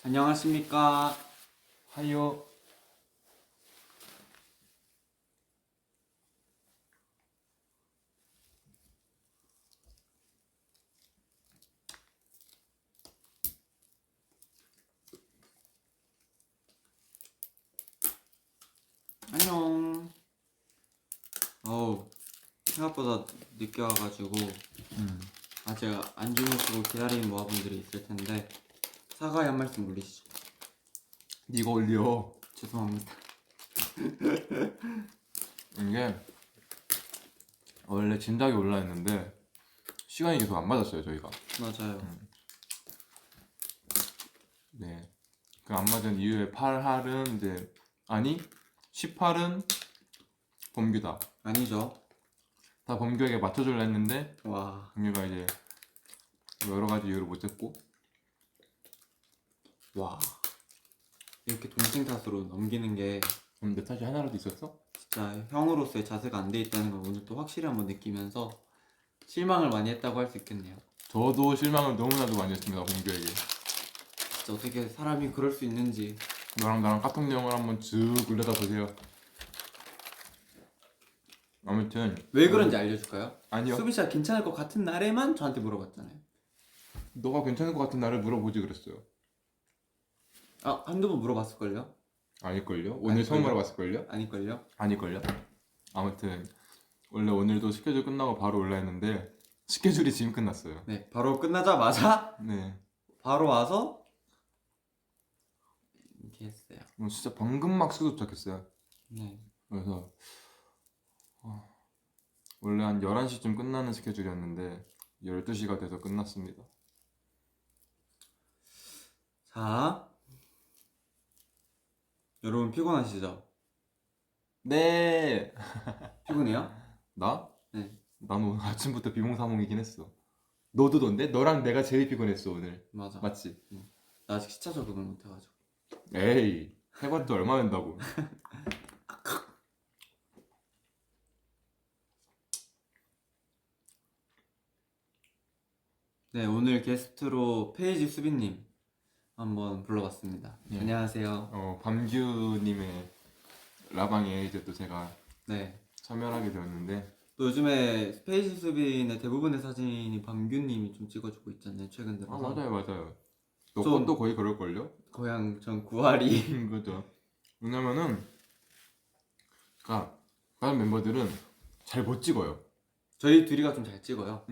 안녕하십니까. 하이요. 안녕. 어우, 생각보다 늦게 와가지고 아직 안 주무시고 기다리는 모아분들이 있을 텐데 사과의 한 말씀 올리시죠. 이거 올려. 죄송합니다. 이게 원래 진작에 올라 했는데 시간이 계속 안 맞았어요 저희가. 맞아요. 네. 그 안 맞은 이유에 8할은 이제 아니 18은 범규다. 아니죠. 다 범규에게 맞춰줄라 했는데 와, 범규가 이제 여러 가지 이유로 못했고. 와. 이렇게 동생 탓으로 넘기는 게 내 탓이 하나라도 있었어? 진짜 형으로서의 자세가 안 돼 있다는 걸 오늘 또 확실히 한번 느끼면서 실망을 많이 했다고 할 수 있겠네요. 저도 실망을 너무나도 많이 했습니다 범규에게. 진짜 어떻게 사람이 그럴 수 있는지. 너랑 나랑 카톡 내용을 한번 쭉 올려다 보세요. 아무튼 왜 그런지 알려줄까요? 아니요. 수빈 씨가 괜찮을 것 같은 날에만 저한테 물어봤잖아요. 너가 괜찮을 것 같은 나를 물어보지 그랬어요. 아, 한두 번 물어봤을걸요? 아닐걸요? 오늘 처음 아닐걸요? 물어봤을걸요? 아닐걸요? 아닐걸요? 아무튼 원래 오늘도 스케줄 끝나고 바로 올라 했는데 스케줄이 지금 끝났어요. 네, 바로 끝나자마자 네. 바로 와서 이렇게 했어요. 진짜 방금 막 수도 도착했어요. 네. 그래서 원래 한 11시쯤 끝나는 스케줄이었는데 12시가 돼서 끝났습니다. 자, 여러분 피곤하시죠? 네. 피곤해요? 나? 네, 난 오늘 아침부터 비몽사몽이긴 했어. 너도던데? 너랑 내가 제일 피곤했어 오늘. 맞아. 맞지? 나 아직 시차 적응을 못해가지고. 에이 해봤자 얼마 된다고. 네, 오늘 게스트로 페이지 수빈님 한번 불러봤습니다. 예. 안녕하세요. 밤규님의 라방에 이제 또 제가 네. 참여를 하게 되었는데 또 요즘에 페이지 수빈의 대부분의 사진이 밤규님이 좀 찍어주고 있잖아요. 최근 들어서. 맞아요. 너 좀- 것도 거의 그럴걸요? 고향 전 구할이. 그죠. 왜냐면은 다른 멤버들은 잘 못 찍어요. 저희 둘이가 좀 잘 찍어요.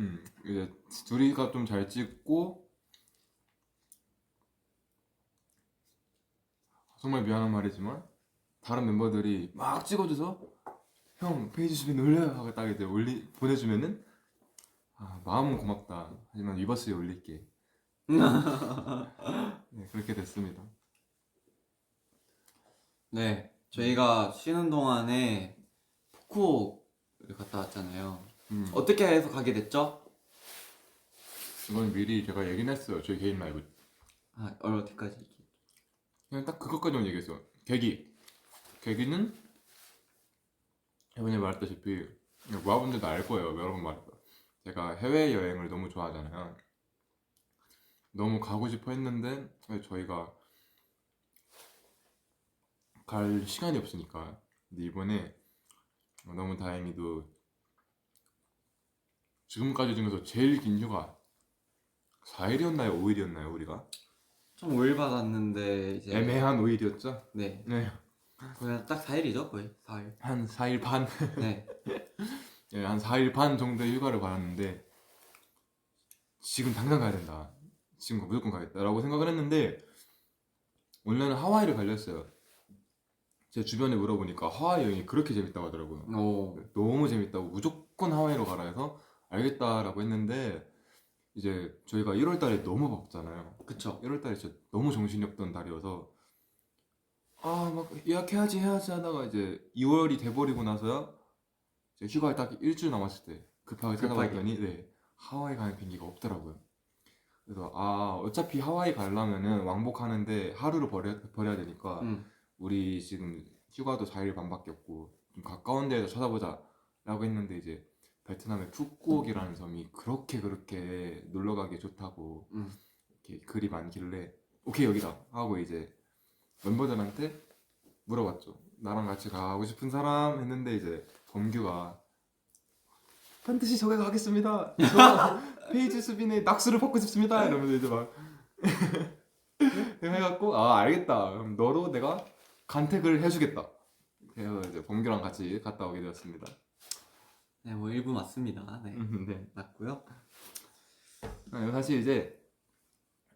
이제 둘이가 좀 잘 찍고, 정말 미안한 말이지만 다른 멤버들이 막 찍어줘서 형 페이지 수빈 올려요 하고 딱 이제 보내주면은 마음은 고맙다 하지만 위버스에 올릴게. 네, 그렇게 됐습니다. 네, 저희가 쉬는 동안에 푸꾸옥을 갔다 왔잖아요. 어떻게 해서 가게 됐죠? 이건 미리 제가 얘기는 했어요. 저희 개인 라이브. 아, 어디까지 얘기했죠? 그냥 딱 그것까지만 얘기했어요. 계기는 이번에 말했다시피 모아분들도 알 거예요. 여러 번 말했어요. 제가 해외여행을 너무 좋아하잖아요. 너무 가고 싶어 했는데 저희가 갈 시간이 없으니까. 근데 이번에 너무 다행히도 지금까지 중에서 제일 긴 휴가 4일이었나요? 5일이었나요? 우리가? 좀 5일 받았는데 이제 애매한 5일이었죠? 네, 네. 그냥 딱 4일이죠, 거의 4일. 한 4일 반? 네, 네, 한 4일 반 정도의 휴가를 받았는데 지금 당장 가야 된다. 지금 무조건 가겠다라고 생각을 했는데 원래는 하와이를 가려 했어요. 제 주변에 물어보니까 하와이 여행이 그렇게 재밌다고 하더라고요. 오, 너무 재밌다고 무조건 하와이로 가라 해서 알겠다라고 했는데 이제 저희가 1월 달에 너무 바빴잖아요. 그쵸. 1월 달에 진짜 너무 정신이 없던 달이어서 막 예약해야지 해야지 하다가 이제 2월이 돼버리고 나서야 이제 휴가에 딱 일주일 남았을 때 급하게 찾아봤더니 네, 하와이 가는 비행기가 없더라고요. 그래서 어차피 하와이 가려면은 왕복하는데 하루를 버려야 되니까 우리 지금 휴가도 4일 반밖에 없고 좀 가까운 데에서 찾아보자 라고 했는데 이제 베트남의 푸꾸옥이라는 섬이 그렇게 놀러 가기 좋다고 이렇게 글이 많길래 오케이 여기다 하고 이제 멤버들한테 물어봤죠. 나랑 같이 가고 싶은 사람 했는데 이제 범규가 반드시 저게 가겠습니다. 저 페이지 수빈의 낙수를 받고 싶습니다. 이러면서 이제 막 해갖고 아 알겠다. 그럼 너로 내가 간택을 해주겠다. 그래서 이제 범규랑 같이 갔다 오게 되었습니다. 네, 뭐 일부 맞습니다. 네, 네. 맞고요. 사실 이제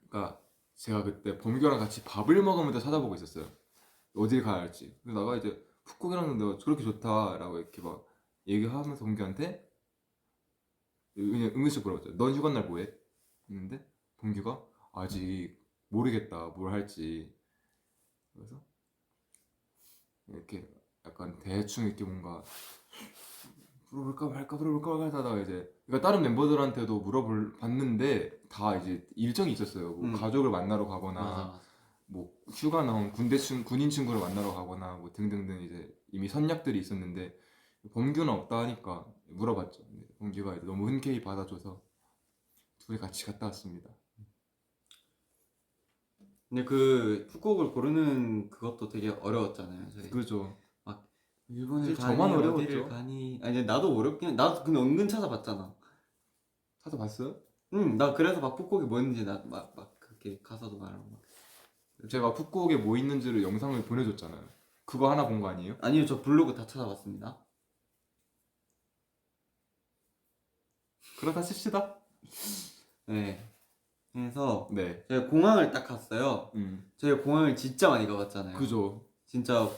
그러니까 제가 그때 범규랑 같이 밥을 먹으면서 찾아보고 있었어요. 어딜 가야 할지. 그래서 나가 이제 푸꾸기랑 내가 저렇게 좋다라고 이렇게 막 얘기하면서 범규한테 그냥 은근슬쩍 물어봤죠. 넌 휴가 날 뭐해? 했는데 범규가 아직 모르겠다 뭘 할지. 그래서 이렇게 약간 대충 이렇게 뭔가 물어볼까 말까 물어볼까 말까 하다가 이제 그러니까 다른 멤버들한테도 물어봤는데 다 이제 일정이 있었어요. 뭐 가족을 만나러 가거나 맞아. 뭐 휴가 나온 군인 친구를 만나러 가거나 뭐 등등등 이제 이미 선약들이 있었는데 범규는 없다 하니까 물어봤죠. 근데 범규가 이제 너무 흔쾌히 받아줘서 둘이 같이 갔다 왔습니다. 근데 그 푸꾸옥을 고르는 그것도 되게 어려웠잖아요. 저희 그죠. 일본을 사실 가니 저만 어디를 어려웠죠. 가니. 아니 근데 나도 어렵긴. 나도 근데 은근 찾아봤잖아. 찾아봤어요? 응, 나 그래서 막 푸꾸옥이 뭐였는지 나 막 그렇게 가사도 말하고 막. 제가 푸꾸옥에 뭐 있는지를 영상을 보내줬잖아요. 그거 하나 본 거 아니에요? 아니요, 저 블로그 다 찾아봤습니다. 그렇다 칩시다. 네. 그래서 네. 제가 공항을 딱 갔어요. 저희가 공항을 진짜 많이 가봤잖아요. 그죠. 진짜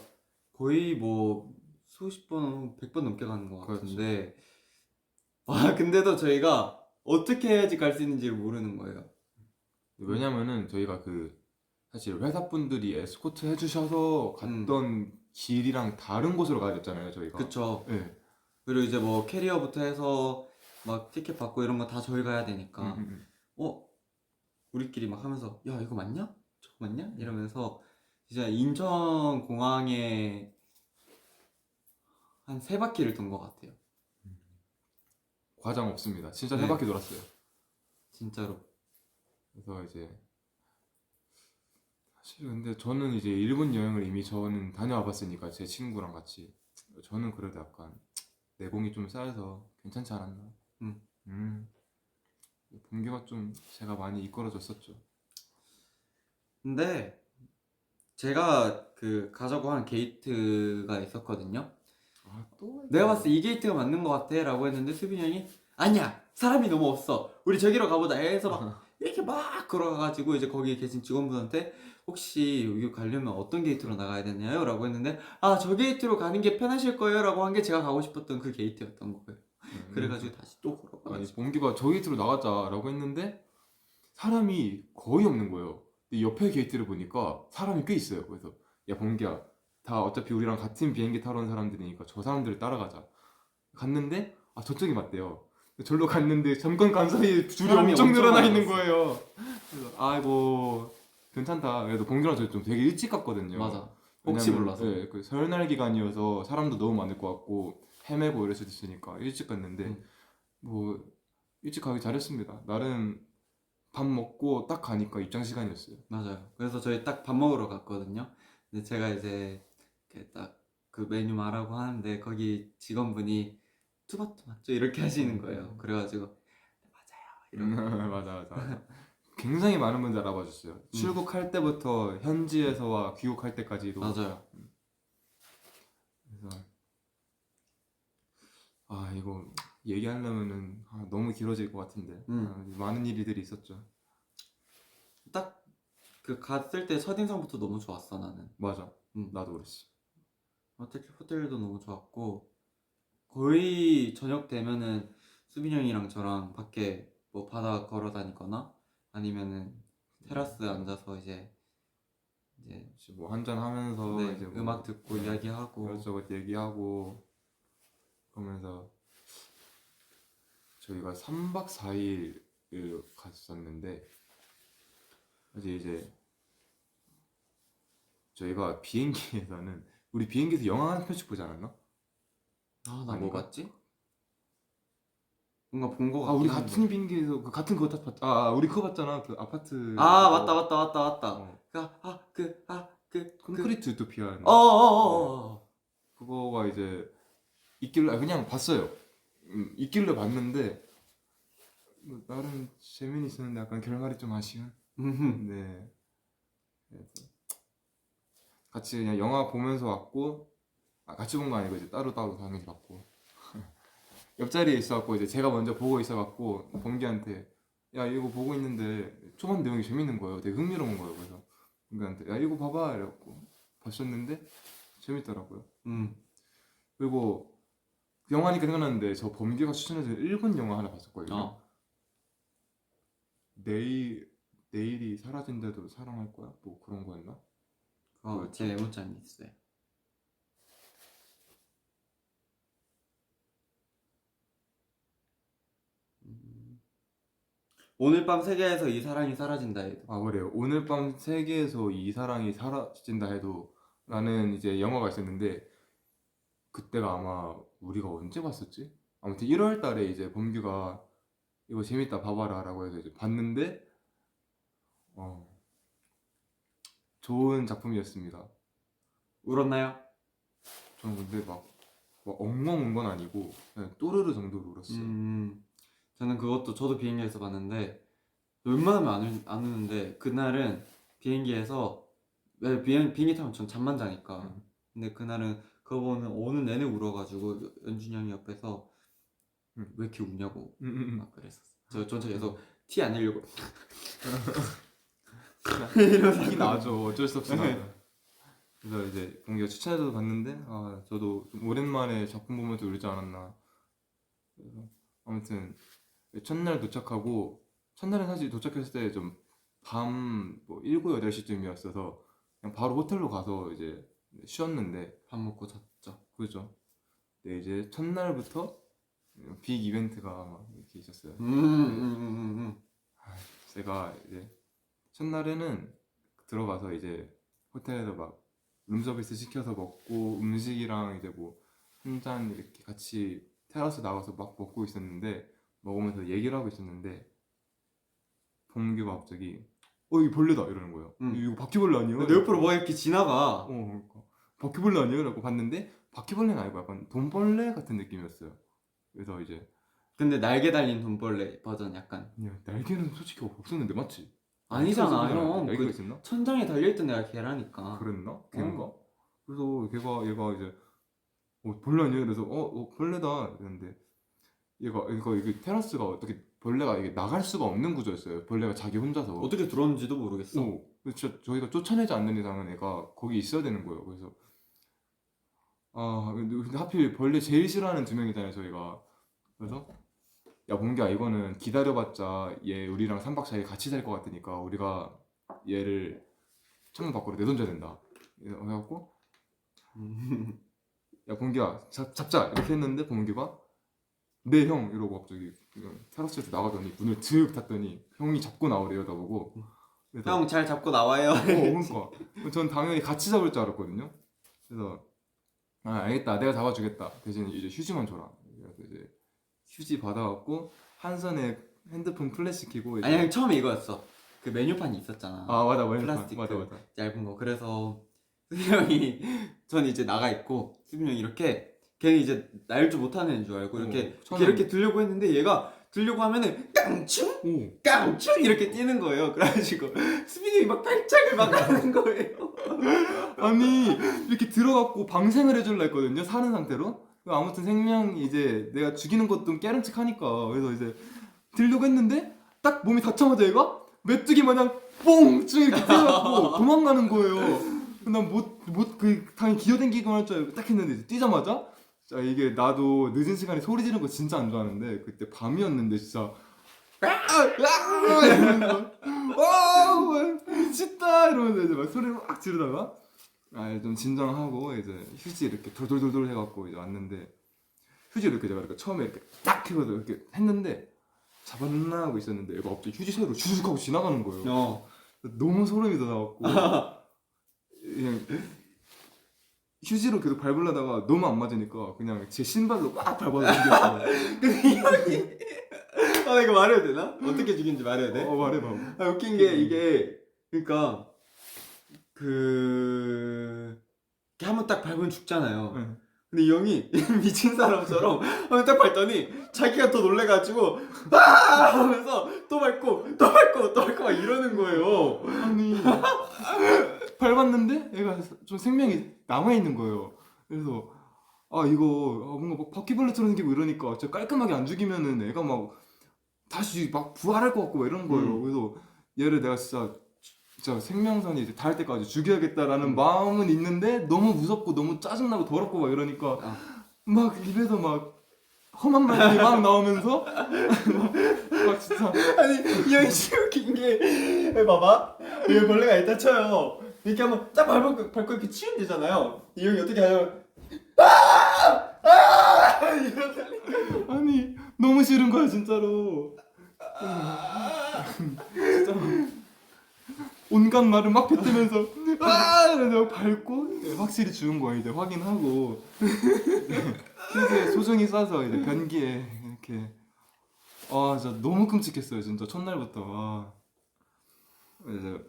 거의 뭐 수십 번, 100번 넘게 가는 것 그렇죠. 같은데 와 근데도 저희가 어떻게 해야지 갈 수 있는지를 모르는 거예요. 왜냐면은 저희가 그 사실 회사분들이 에스코트 해주셔서 갔던 길이랑 다른 곳으로 가야 됐잖아요 저희가. 그쵸. 네. 그리고 이제 뭐 캐리어부터 해서 막 티켓 받고 이런 거 다 저희가 해야 되니까 우리끼리 막 하면서 야 이거 맞냐? 저거 맞냐? 이러면서 진짜 인천공항에 한 3바퀴를 돈 것 같아요. 과장 없습니다. 진짜 네. 세 바퀴 돌았어요. 진짜로. 그래서 이제 사실 근데 저는 이제 일본 여행을 이미 저는 다녀와 봤으니까 제 친구랑 같이 저는 그래도 약간 내공이 좀 쌓여서 괜찮지 않았나. 범규가 좀 제가 많이 이끌어줬었죠. 근데 제가 그 가자고 한 게이트가 있었거든요. 또 내가 봤을 때 이 게이트가 맞는 것 같아 라고 했는데 수빈이 형이 아니야 사람이 너무 없어 우리 저기로 가보자 해서 막 이렇게 막 걸어가가지고 이제 거기 계신 직원분한테 혹시 여기 가려면 어떤 게이트로 나가야 되나요? 라고 했는데 아 저 게이트로 가는 게 편하실 거예요 라고 한 게 제가 가고 싶었던 그 게이트였던 거예요. 그래가지고 다시 또 아니 걸어가가지고 범규가 저 게이트로 나가자라고 했는데 사람이 거의 없는 거예요. 근데 옆에 게이트를 보니까 사람이 꽤 있어요. 그래서 야 범규야 다 어차피 우리랑 같은 비행기 타러 온 사람들이니까 저 사람들을 따라가자. 갔는데 아 저쪽이 맞대요. 절로 갔는데 잠깐 간 사이에 줄이 사람이 엄청 엄청 늘어나 많았어. 있는 거예요. 그래서 아이고 괜찮다. 그래도 봉규랑 저 좀 되게 일찍 갔거든요. 맞아 혹시 왜냐면, 몰라서 네, 그 설날 기간이어서 사람도 너무 많을 것 같고 헤매고 이럴 수도 있으니까 일찍 갔는데 뭐 일찍 가기 잘했습니다. 나름 밥 먹고 딱 가니까 입장 시간이었어요. 맞아요. 그래서 저희 딱 밥 먹으러 갔거든요. 근데 제가 이제 딱 그 메뉴 말하고 하는데 거기 직원분이 투바투 맞죠? 이렇게 하시는 거예요. 그래가지고 맞아요. 이러고 맞아. 굉장히 많은 분들 알아봐 줬어요. 출국할 때부터 현지에서와 귀국할 때까지도. 맞아요. 그래서 아 이거 얘기하려면은 너무 길어질 것 같은데 많은 일들이 있었죠. 딱 그 갔을 때 첫인상부터 너무 좋았어 나는. 맞아. 나도 그랬어. 호텔도 너무 좋았고 거의 저녁 되면은 수빈 형이랑 저랑 밖에 뭐 바다 걸어 다니거나 아니면은 테라스 앉아서 이제 뭐 한잔 하면서 네, 이제 뭐 음악 듣고 이야기하고 이것저것 얘기하고 그러면서 저희가 3박 4일을 갔었는데 이제 저희가 비행기에서는 우리 비행기에서 영화 한 편씩 보지 않았나? 아 나 뭐 아닌가? 봤지? 뭔가 본 거 아 같긴 우리 한데. 같은 비행기에서 그 같은 그거 봤. 아 우리 그거 봤잖아. 그 아파트. 아 그거. 맞다 맞다 맞다 맞다. 어. 콘크리트 유토피아였나? 네. 어어어어. 그거가 이제 있길래 그냥 봤어요. 있길래 봤는데 뭐 나름 재미는 있었는데 약간 결말이 좀 아쉬운. 네. 그래서 같이 그냥 영화 보면서 왔고, 아, 같이 본 거 아니고 이제 따로 당연히 봤고. 옆자리에 있어갖고 이제 제가 먼저 보고 있어갖고 범기한테 야 이거 보고 있는데 초반 내용이 재밌는 거예요. 되게 흥미로운 거예요. 그래서 범기한테 야 이거 봐봐 이래갖고 봤었는데 재밌더라고요. 그리고 영화니까 생각났는데 저 범기가 추천해준 일본 영화 하나 봤었거든요. 어. 내일이 사라진대도 사랑할 거야? 뭐 그런 거였나? 제 메모장에 있어요. 오늘 밤 세계에서 이 사랑이 사라진다 해도. 아 그래요. 오늘 밤 세계에서 이 사랑이 사라진다 해도 라는 이제 영화가 있었는데 그때가 아마 우리가 언제 봤었지? 아무튼 1월 달에 이제 범규가 이거 재밌다 봐봐라 라고 해서 이제 봤는데 좋은 작품이었습니다. 울었나요? 저는 근데 막 엉엉 운 건 아니고 그냥 또르르 정도로 울었어요. 저는 그것도 저도 비행기에서 봤는데 웬만하면 안 우는데 그날은 비행기에서 왜 비행기 타면 전 잠만 자니까. 근데 그날은 그거 보면 오는 내내 울어가지고 연준이 형이 옆에서 왜 이렇게 우냐고 막 그랬었어. 전 계속 티 안 내려고 티 나죠. 어쩔 수 없이 나죠. 그래서 이제 봉기가 추천해서 봤는데 아 저도 좀 오랜만에 작품 보면서 울지 않았나. 그래서 아무튼 첫날 도착하고 첫날은 사실 도착했을 때 좀 밤 뭐 7, 8시쯤이었어서 그냥 바로 호텔로 가서 이제 쉬었는데 밥 먹고 잤죠. 그죠. 근데 이제 첫날부터 빅 이벤트가 막 이렇게 있었어요. 제가 이제 첫날에는 들어가서 이제 호텔에서 막 룸서비스 시켜서 먹고 음식이랑 이제 뭐 한 잔 이렇게 같이 테라스 나가서 막 먹고 있었는데 먹으면서 얘기를 하고 있었는데 범규가 갑자기 이거 벌레다 이러는 거예요. 이거 바퀴벌레 아니에요? 내 옆으로 뭐 이렇게 지나가. 그러니까 바퀴벌레 아니에요? 라고 봤는데 바퀴벌레는 아니고 약간 돈벌레 같은 느낌이었어요. 그래서 이제 근데 날개 달린 돈벌레 버전 약간. 그냥 날개는 솔직히 없었는데 맞지? 아니잖아 형. 날개가 그 있었나? 천장에 달려있던 애가 걔라니까. 그랬나? 걔인가? 그래서 얘가 이제 벌레 아니에요? 그래서 벌레다 이랬는데 얘가 이게 테라스가 어떻게 벌레가 이게 나갈 수가 없는 구조였어요. 벌레가 자기 혼자서 어떻게 들어왔는지도 모르겠어. 진짜 저희가 쫓아내지 않는 이상은 애가 거기 있어야 되는 거예요. 그래서 근데 하필 벌레 제일 싫어하는 두 명이잖아요 저희가. 그래서 야 봉기야 이거는 기다려봤자 얘 우리랑 3박 4일 같이 살 것 같으니까 우리가 얘를 창문 밖으로 내던져야 된다. 그래갖고 야 봉기야 잡자 이렇게 했는데 봉기가 네 형 이러고 갑자기 테라스에서 나가더니 문을 슥 닫더니 형이 잡고 나오래요 나보고. 형 잘 잡고 나와요. 그러니까 전 당연히 같이 잡을 줄 알았거든요. 그래서 알겠다 내가 잡아주겠다 대신 이제 휴지만 줘라. 그래서 이제 휴지 받아갖고 한 손에 핸드폰 플래시 켜고 아니 형 처음에 이거였어. 그 메뉴판이 있었잖아. 맞아 플라스틱 맞아 얇은 거. 그래서 수빈 형이 전 이제 나가 있고 수빈 형이 이렇게 걔는 이제 날 줄 못하는 애인 줄 알고 이렇게 들려고 했는데 얘가 들려고 하면은 깡충 깡충 이렇게 뛰는 거예요. 그래가지고 수빈 형이 막 발작을 막 하는 거예요. 아니 이렇게 들어갖고 방생을 해줄라 했거든요 사는 상태로. 아무튼 생명이 이제 내가 죽이는 것도 깨름칙하니까 그래서 이제 들려고 했는데 딱 몸이 닿자마자 얘가 메뚜기 마냥 뽕충 이렇게 뛰어갖고 도망가는 거예요. 난 당연히 기어댕기기만 할 줄 알고 딱 했는데 이제 뛰자마자 자 이게 나도 늦은 시간에 소리 지르는 거 진짜 안 좋아하는데 그때 밤이었는데 진짜 이러면서 미쳤다 이러면서 이제 막 소리를 막 지르다가 좀 진정하고 이제 휴지 이렇게 돌돌돌돌 해갖고 이제 왔는데 휴지 이렇게 제가 이렇게 처음에 이렇게 딱 해서 이렇게 했는데 잡았나 하고 있었는데 얘가 갑자기 휴지 사이로 주죽 하고 지나가는 거예요. 너무 소름이 돋아갖고 그냥 휴지로 계속 밟으려다가 너무 안 맞으니까 그냥 제 신발로 꽉 밟아서 죽였어요. 근데 이 형이 나 이거 말해도 되나? 어떻게 죽인지 말해야 돼? 말해봐. 웃긴 게 이게 그러니까 이렇게 한번 딱 밟으면 죽잖아요. 네. 근데 이 형이 미친 사람처럼 한번 딱 밟더니 자기가 더 놀래가지고 아! 하면서 또 밟고 또 밟고 또 밟고 막 이러는 거예요. 아니 밟았는데 얘가 좀 생명이 남아있는 거예요. 그래서 이거 뭔가 막 바퀴벌레처럼 생기고 이러니까 진짜 깔끔하게 안 죽이면은 애가 막 다시 막 부활할 것 같고 막 이런 거예요. 그래서 얘를 내가 진짜 생명선이 이제 닿을 때까지 죽여야겠다라는 마음은 있는데 너무 무섭고 너무 짜증나고 더럽고 막 이러니까 막 입에서 막 험한 말이 막 나오면서 막 진짜 아니 이 형이 진짜 웃긴 게 봐봐 여기 벌레가 있다 쳐요. 이렇게 한번 딱 밟고 이렇게 치우면 되잖아요. 이 형이 어떻게 하냐면 이러다니까 아니 너무 싫은 거야 진짜로. 진짜 온갖 말을 막 뱉으면서 이러면서 밟고 확실히 죽은 거야 이제 확인하고 휴지에 소중히 싸서 이제 변기에 이렇게 진짜 너무 끔찍했어요 진짜 첫날부터. 이제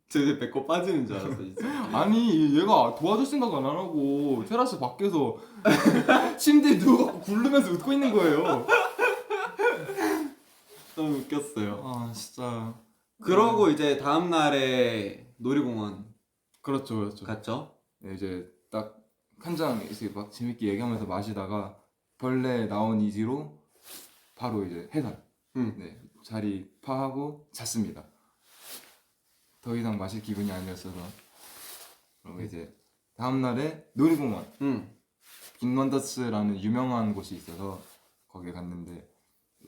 저 이제 배꼽 빠지는 줄 알았어 진짜. 아니 얘가 도와줄 생각 안 하고 테라스 밖에서 침대에 누워갖고 굴르면서 웃고 있는 거예요. 너무 웃겼어요. 진짜. 그러고 이제 다음 날에 놀이공원 그렇죠. 갔죠. 네, 이제 딱 한 잔 이렇게 막 재밌게 얘기하면서 마시다가 벌레 나온 이지로 바로 이제 해산. 네, 자리 파하고 잤습니다. 더 이상 마실 기분이 아니었어서. 그리고 이제 다음 날에 놀이공원. 빈원더스라는 유명한 곳이 있어서 거기 갔는데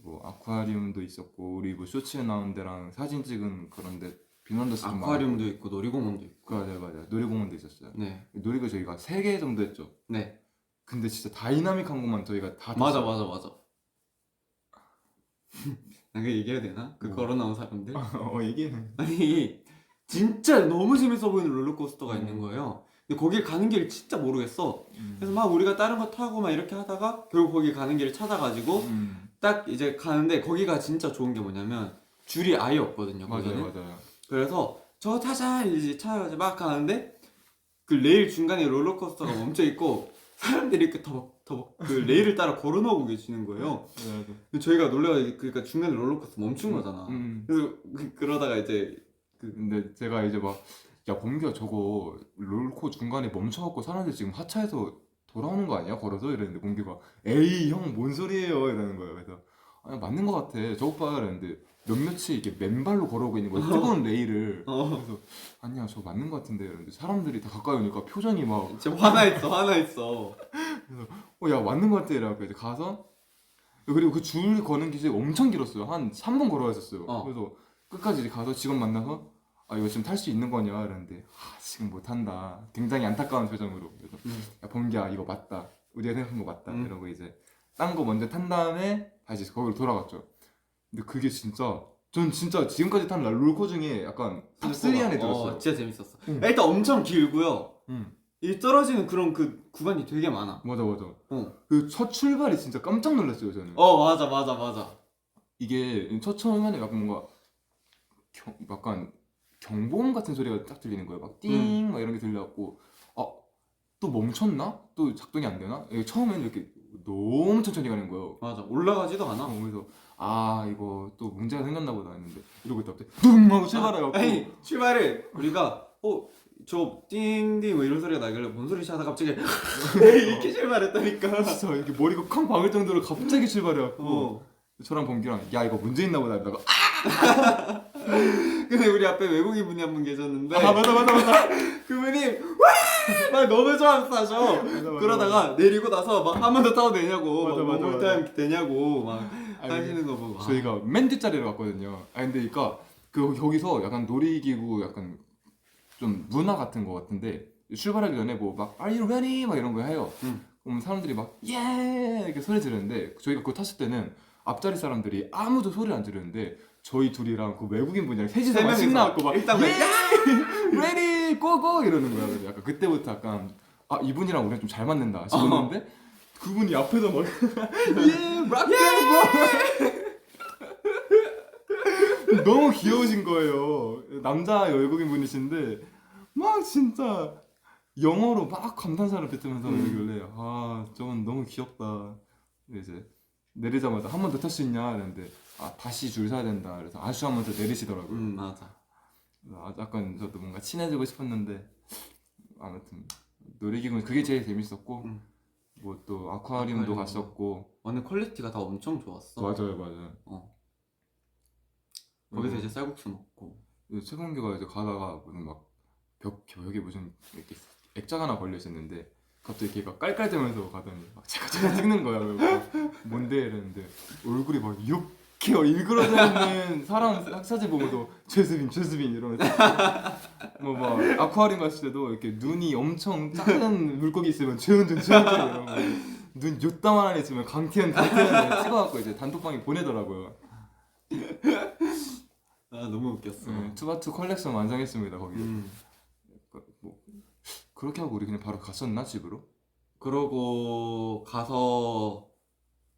뭐 아쿠아리움도 있었고 우리 뭐 쇼츠에 나온 데랑 사진 찍은 그런데 빈원더스 아쿠아리움도 있고 놀이공원도 있고. 맞아요. 놀이공원도 있었어요. 네. 놀이공 저희가 3개 정도 했죠. 네. 근데 진짜 다이나믹한 것만 저희가 다 맞아. 나 그 얘기해야 되나? 그 뭐. 걸어 나온 사람들. 얘기해. 아니 진짜 너무 재밌어 보이는 롤러코스터가 있는 거예요. 근데 거길 가는 길 진짜 모르겠어. 그래서 막 우리가 다른 거 타고 막 이렇게 하다가 결국 거기 가는 길을 찾아가지고 딱 이제 가는데 거기가 진짜 좋은 게 뭐냐면 줄이 아예 없거든요. 거기는. 맞아요. 그래서 저 타자 이제 찾아가지고 막 가는데 그 레일 중간에 롤러코스터가 멈춰 있고 사람들이 이렇게 더벅더벅 그 레일을 따라 걸어나오고 계시는 거예요. 근데 저희가 놀래가지고 그러니까 중간에 롤러코스터 멈춘 거잖아. 그래서 그러다가 이제 근데 제가 이제 막 야 범규야 저거 롤코 중간에 멈춰갖고 사람들 지금 하차해서 돌아오는 거 아니야? 걸어서 이랬는데 범규가 에이 형 뭔 소리예요 이러는 거예요. 그래서 아니 맞는 거 같아 저거 봐 이랬는데 몇몇이 이게 맨발로 걸어오고 있는 거야 뜨거운 레일을. 그래서 아니야 저거 맞는 거 같은데 이랬는데 사람들이 다 가까이 오니까 표정이 막 진짜 화나 있어. 그래서 야 맞는 거 같아 이래갖고 이제 가서 그리고 그 줄 거는 기간이 엄청 길었어요. 한 3분 걸어야 했었어요. 그래서 끝까지 이제 가서 직원 만나서 이거 지금 탈 수 있는 거냐 이랬는데 지금 못 한다. 굉장히 안타까운 표정으로. 그래서 야 범기야 이거 맞다. 우리가 생각한 거 맞다. 이러고 이제 딴 거 먼저 탄 다음에 다시 거기로 돌아갔죠. 근데 그게 전 진짜 지금까지 탄 롤코 중에 약간 탑3 안에 들었어요. 진짜 재밌었어. 일단 엄청 길고요. 이 떨어지는 그런 그 구간이 되게 많아. 맞아. 그 첫 출발이 진짜 깜짝 놀랐어요 저는. 맞아. 이게 첫 처음에는 약간 뭔가 약간 경보음 같은 소리가 딱 들리는 거예요. 막 띵 막 이런 게 들려갖고 또 멈췄나? 또 작동이 안 되나? 처음에는 이렇게 너무 천천히 가는 거예요. 맞아. 올라가지도 않아. 그래서 이거 또 문제가 생겼나 보다 했는데 이러고 있다 갑자기 둥 하고 출발해갖고 아니 출발을 우리가 저 띵띵 뭐 이런 소리가 나길래 뭔 소리지 하다가 갑자기 이렇게 출발했다니까. 진짜 이렇게 머리가 쾅 박을 정도로 갑자기 출발해갖고 저랑 범규랑 야 이거 문제 있나 보다 이러다가 근데 우리 앞에 외국인 분이 한 분 계셨는데 맞아 그분이 막 너무 좋아서 하셔. 그러다가 내리고 나서 막 한 번 더 타도 되냐고 맞아. 원몰타임 되냐고 막 하시는 거 보고 저희가 맨 뒷자리로 갔거든요. 근데 그러니까 거기서 약간 놀이기구 약간 좀 문화 같은 거 같은데 출발하기 전에 뭐 막 Are you ready? 막 이런 거 해요. 그럼 사람들이 막 예! 이렇게 소리 지르는데 저희가 그거 탔을 때는 앞자리 사람들이 아무도 소리를 안 지르는데 저희 둘이랑 그 외국인 분이랑 셋이서 막 신나갖고 막 일단 예! ready! 고고 이러는 거야. 그래서 약간 그때부터 약간 아 이분이랑 우리가 좀 잘 맞는다 싶었는데 그분이 앞에서 막 예, 락앤롤 너무 귀여우신 거예요. 남자 외국인 분이신데 막 진짜 영어로 막 감탄사를 뱉으면서 이러길래 아 저건 너무 귀엽다. 근데 이제 내리자마자 한 번 더 탈 수 있냐 이랬는데 아 다시 줄 서야 된다. 그래서 아쉬 하면서 내리시더라고요. 맞아. 아, 약간 저도 뭔가 친해지고 싶었는데 아무튼 놀이기구는 그게 제일 재밌었고 뭐 또 아쿠아리움도 아쿠아리움. 갔었고 오늘 퀄리티가 다 엄청 좋았어. 맞아요. 거기서 이제 쌀국수 먹고. 최근기가 이제 가다가 무슨 막 벽에 무슨 이렇게 액자가 하나 걸려 있었는데 갑자기 걔가 깔깔대면서 가더니 막 제가 찍는 거야. 그래서 뭔데 이랬는데 얼굴이 막 이렇게 일그러져 있는 사람 사진 보고도 최수빈 이러면서 뭐 막 아쿠아리움 갔을 때도 이렇게 눈이 엄청 작은 물고기 있으면 최은준 이러고 눈 요따만 안에 있으면 강태현 찍어갖고 이제 단톡방에 보내더라고요. 아 너무 웃겼어. 투바투 컬렉션 완성했습니다 거기. 뭐 그렇게 하고 우리 그냥 바로 갔었나 집으로? 그러고 가서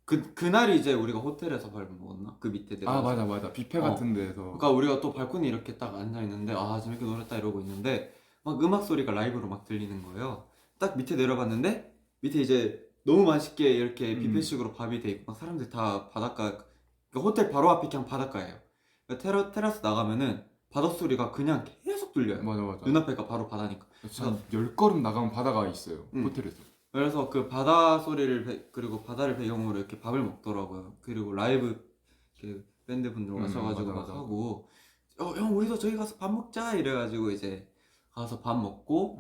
그날이 이제 우리가 호텔에서 밥을 먹었나? 그 밑에 아 내려가서. 맞아 뷔페 같은 데서. 그러니까 우리가 또 발코니 이렇게 딱 앉아 있는데 아 재밌게 놀았다 이러고 있는데 막 음악 소리가 라이브로 막 들리는 거예요. 딱 밑에 내려갔는데 밑에 이제 너무 맛있게 이렇게 뷔페식으로 밥이 돼 있고 막 사람들 다 바닷가 그러니까 호텔 바로 앞이 그냥 바닷가예요. 그러니까 테라스 나가면은 바다 소리가 그냥 계속 들려요. 맞아. 눈앞에가 바로 바다니까. 한 10걸음 나가면 바다가 있어요 호텔에서. 그래서 그 바다 소리를 그리고 바다를 배경으로 이렇게 밥을 먹더라고요. 그리고 라이브 그 밴드 분들 와셔가지고 막 맞아. 하고 형 우리도 저기 가서 밥 먹자 이래가지고 이제 가서 밥 먹고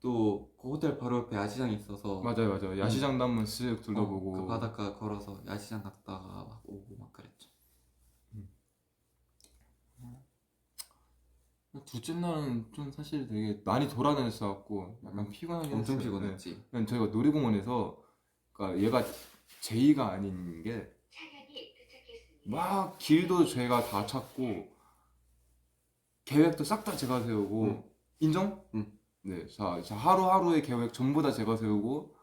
또 그 호텔 바로 옆에 야시장이 있어서 맞아요 야시장도 한번 쓱 둘러보고 그 바닷가 걸어서 야시장 갔다가 막 오고 막 그랬죠. 둘째 날은 좀 사실 되게 많이 돌아다녔어갖고 약간 피곤하긴 엄청 했어요. 피곤했지. 네. 저희가 놀이공원에서 그러니까 얘가 제이가 아닌 게 막 길도 제가 다 찾고 계획도 싹 다 제가 세우고 인정? 네, 자 하루하루의 계획 전부 다 제가 세우고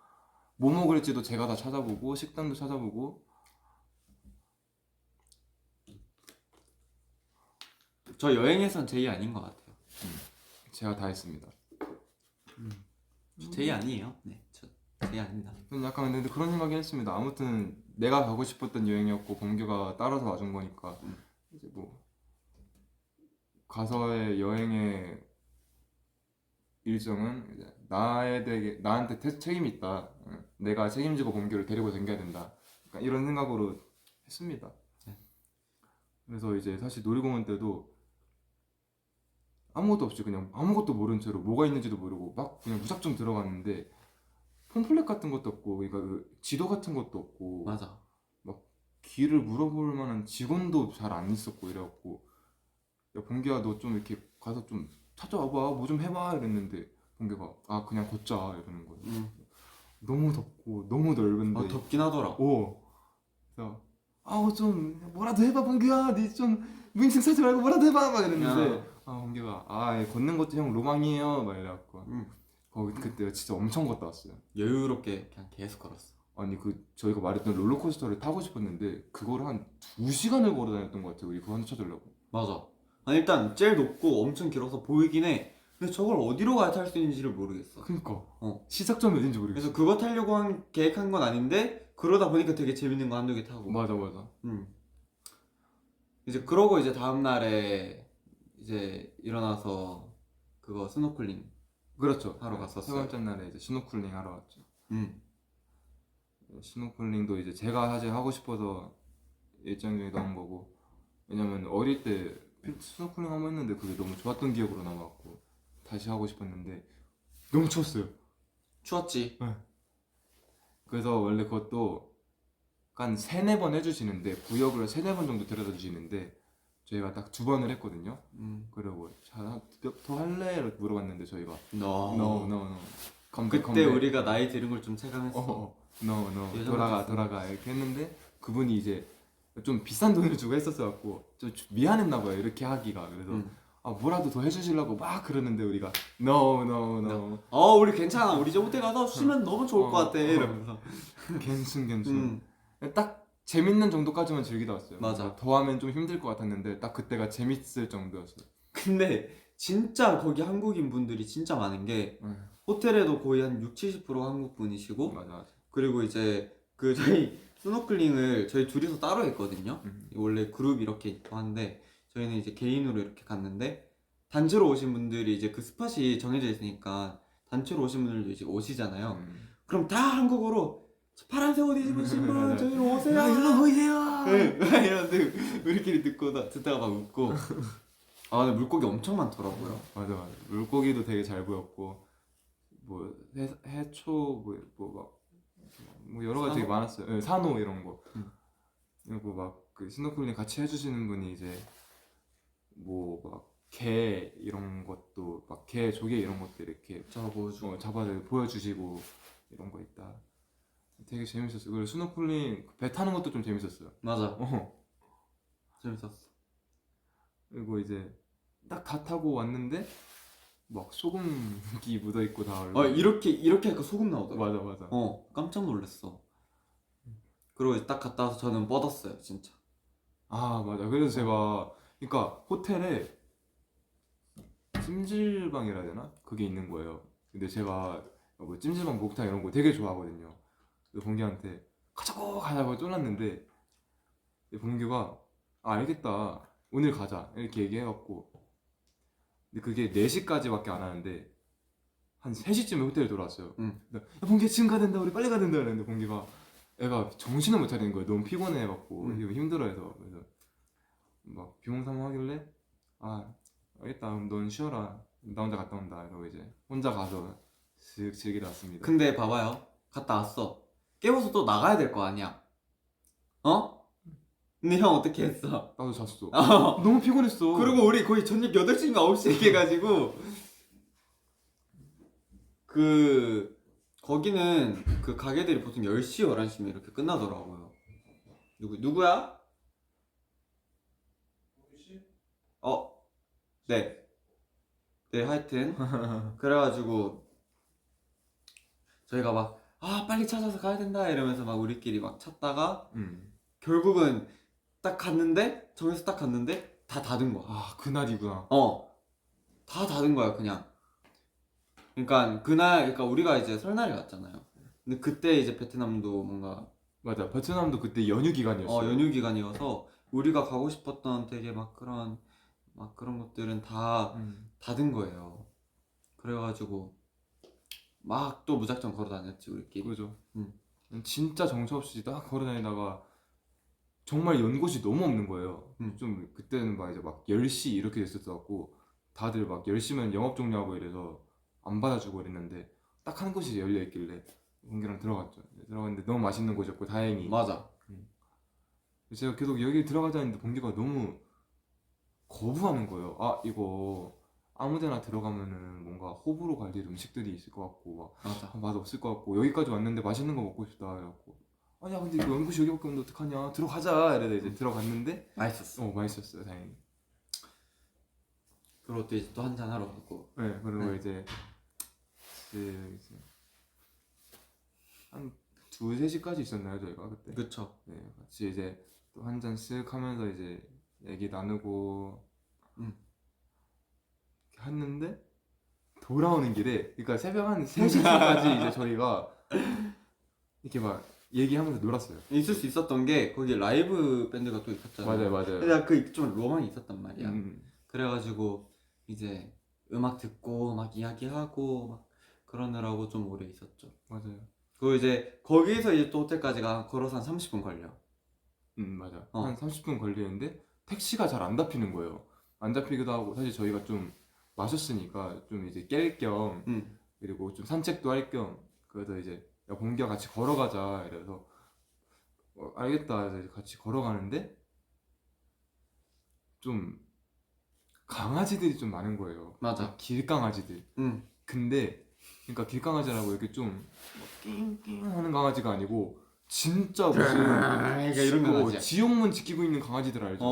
뭐 먹을지도 제가 다 찾아보고 식당도 찾아보고. 저 여행에선 제이 아닌 것 같아요. 제가 다 했습니다. 저 제이 아니에요. 네, 저 제이 아닙니다. 저는 약간 근데 그런 생각이 했습니다. 아무튼 내가 가고 싶었던 여행이었고 범규가 따라서 와준 거니까 이제 뭐 가서의 여행의 일정은 이제 나한테 책임이 있다. 내가 책임지고 범규를 데리고 다녀야 된다. 약간 이런 생각으로 했습니다. 네. 그래서 이제 사실 놀이공원 때도 아무것도 없이 그냥 아무것도 모른 채로 뭐가 있는지도 모르고 막 그냥 무작정 들어갔는데 폼플렛 같은 것도 없고 그러니까 그 지도 같은 것도 없고 맞아. 막 길을 물어볼 만한 직원도 잘 안 있었고 이래갖고 야 범규야 너 좀 이렇게 가서 좀 찾아와봐 뭐 좀 해봐 이랬는데 범규가 아 그냥 걷자 이러는 거예요. 너무 덥고 너무 넓은데 덥긴 하더라. 그래서 좀 뭐라도 해봐 범규야 니 좀 무임승 사지 말고 뭐라도 해봐 막 이랬는데 범규가 걷는 것도 형 로망이에요 막 이래갖고 거기 그때 진짜 엄청 걷다 왔어요. 여유롭게 그냥 계속 걸었어. 아니 그 저희가 말했던 롤러코스터를 타고 싶었는데 그거를 한 2시간을 걸어 다녔던 것 같아요. 우리 그거 하나 찾으려고. 맞아. 아니 일단 제일 높고 엄청 길어서 보이긴 해. 근데 저걸 어디로 가야 탈 수 있는지를 모르겠어. 그니까 시작점이 어딘지 모르겠어. 그래서 그거 타려고 계획한 건 아닌데 그러다 보니까 되게 재밌는 거 한두 개 타고. 맞아. 이제 그러고 이제 다음 날에 이제 일어나서 그거 스노클링 그렇죠. 하러 세 갔었어요. 번째 날에 이제 스노클링 하러 왔죠. 스노클링도 이제 제가 사실 하고 싶어서 일정 중에 넣은 거고 왜냐면 어릴 때 스노클링 한번 했는데 그게 너무 좋았던 기억으로 남았고 다시 하고 싶었는데 너무 추웠어요. 추웠지. 그래서 원래 그것도 한 3-4번 해주시는데 구역을 3-4번 정도 데려다 주시는데 저희가 딱 2번을 했거든요. 그리고 더 할래? 이렇게 물어봤는데 저희가 No. 그때 우리가 나이 들은 걸 좀 체감했어. No. 돌아가 이렇게 했는데 그분이 이제 좀 비싼 돈을 주고 했었어 갖고 좀 미안했나 봐요 이렇게 하기가. 그래서 뭐라도 더 해주시려고 막 그러는데 우리가 no no no 우리 괜찮아. 우리 저 호텔 가서 쉬면 너무 좋을 것 같아. 이러면서. 괜찮 딱 재밌는 정도까지만 즐기다 왔어요. 맞아. 더 하면 좀 힘들 것 같았는데 딱 그때가 재밌을 정도였어요. 근데 진짜 거기 한국인 분들이 진짜 많은 게 호텔에도 거의 한 60-70% 한국 분이시고 맞아. 그리고 이제 그 저희 스노클링을 저희 둘이서 따로 했거든요. 원래 그룹 이렇게 있고 한데 저희는 이제 개인으로 이렇게 갔는데 단체로 오신 분들이 이제 그 스팟이 정해져 있으니까 단체로 오신 분들도 이제 오시잖아요. 그럼 다 한국어로 파란색 옷 입으신 분 저희로 오세요. 일로 보이세요. 네, 이런데 우리끼리 듣다가 막 웃고. 근데 물고기 엄청 많더라고요. 맞아. 물고기도 되게 잘 보였고 뭐 해초 뭐 여러 가지 되게 많았어요. 네, 산호 이런 거. 그리고 막 그 스노클링 같이 해주시는 분이 이제 뭐 막 개 이런 것도 막 개 조개 이런 것들 이렇게 잡아서 보여주시고 이런 거 있다. 되게 재밌었어요. 그리고 스노클링 배 타는 것도 좀 재밌었어요. 맞아. 재밌었어. 그리고 이제 딱 다 타고 왔는데 막 소금기 묻어 있고 다. 이렇게 하니까 소금 나오더라고. 맞아. 깜짝 놀랐어. 그리고 딱 갔다 와서 저는 뻗었어요, 진짜. 맞아. 그래서 제가 그러니까 호텔에 찜질방이라 해야 되나? 그게 있는 거예요. 근데 제가 뭐 찜질방 목욕탕 이런 거 되게 좋아하거든요. 그래서 봉규한테 가자고 쫄랐는데 봉규가 알겠다 오늘 가자 이렇게 얘기해갖고 근데 그게 4시까지밖에 안 하는데 한 3시쯤에 호텔에 돌아왔어요. 야, 봉규 지금 가야 된다 우리 빨리 가야 된다 이랬는데 봉규가 애가 정신을 못 차리는 거예요. 너무 피곤해갖고 힘들어해서. 그래서 막 비몽사몽 하길래 알겠다 그럼 넌 쉬어라 나 혼자 갔다 온다 이러고 이제 혼자 가서 슥 즐기다 왔습니다. 근데 봐봐요. 갔다 왔어. 깨워서 또 나가야 될 거 아니야. 근데 형 어떻게 했어? 나도 잤어. 너무 피곤했어. 그리고 우리 거의 저녁 8시인가 9시에 얘기해가지고 거기는 그 가게들이 보통 10시, 11시면 이렇게 끝나더라고요. 누구야? 네, 하여튼 그래가지고 저희가 막 빨리 찾아서 가야 된다 이러면서 막 우리끼리 막 찾다가 결국은 정해서 딱 갔는데 다 닫은 거야. 그날이구나. 다 닫은 거야 그냥. 그러니까 우리가 이제 설날에 갔잖아요. 근데 그때 이제 베트남도 뭔가 맞아. 베트남도 그때 연휴 기간이었어. 연휴 기간이어서 우리가 가고 싶었던 되게 막 그런 것들은 다 닫은 거예요. 그래가지고 막 또 무작정 걸어 다녔지 우리끼리. 그죠. 진짜 정처 없이 딱 걸어 다니다가 정말 연곳이 너무 없는 거예요. 좀 그때는 막 이제 막 10시 이렇게 됐었고 다들 막 10시면 영업 종료하고 이래서 안 받아주고 이랬는데 딱 한 곳이 열려 있길래 공기랑 들어갔죠. 들어갔는데 너무 맛있는 곳이었고 다행히. 맞아. 제가 계속 여기 들어가자 했는데 봉기가 너무 거부하는 거예요. 이거 아무데나 들어가면은 뭔가 호불호 갈릴 음식들이 있을 것 같고 맞아. 맛 없을 것 같고 여기까지 왔는데 맛있는 거 먹고 싶다 그래갖고 야 근데 이거 연구시 여기밖에 없는데 어떡하냐 들어가자 이러다 이제 들어갔는데 맛있었어. 맛있었어요 다행히. 그리고 또 이제 또 한잔 하러 가고. 네 그리고 이제 한 2-3시까지 있었나요 저희가 그때? 그쵸. 네 같이 이제 또 한 잔 쓱 하면서 이제 얘기 나누고 했는데 돌아오는 길에 그러니까 새벽 한 3시쯤까지 이제 저희가 이렇게 막 얘기하면서 놀았어요. 있을 수 있었던 게 거기 라이브 밴드가 또 있었잖아요. 맞아요. 근데 좀 로망이 있었단 말이야. 음. 그래가지고 이제 음악 듣고 막 이야기하고 막 그러느라고 좀 오래 있었죠. 맞아요. 그리고 이제 거기서 이제 또 호텔까지가 걸어서 한 30분 걸려. 맞아. 한 30분 걸리는데 택시가 잘 안 잡히는 거예요. 안 잡히기도 하고 사실 저희가 좀 마셨으니까 좀 이제 깰 겸 그리고 좀 산책도 할 겸 그래서 이제 야 봉기야 같이 걸어가자 이래서 알겠다 해서 이제 같이 걸어가는데 좀 강아지들이 좀 많은 거예요. 맞아. 길강아지들. 근데 그러니까 길강아지라고 이렇게 좀 낑낑 하는 강아지가 아니고 진짜 무슨 이런 강아지야. 지옥문 지키고 있는 강아지들 알죠?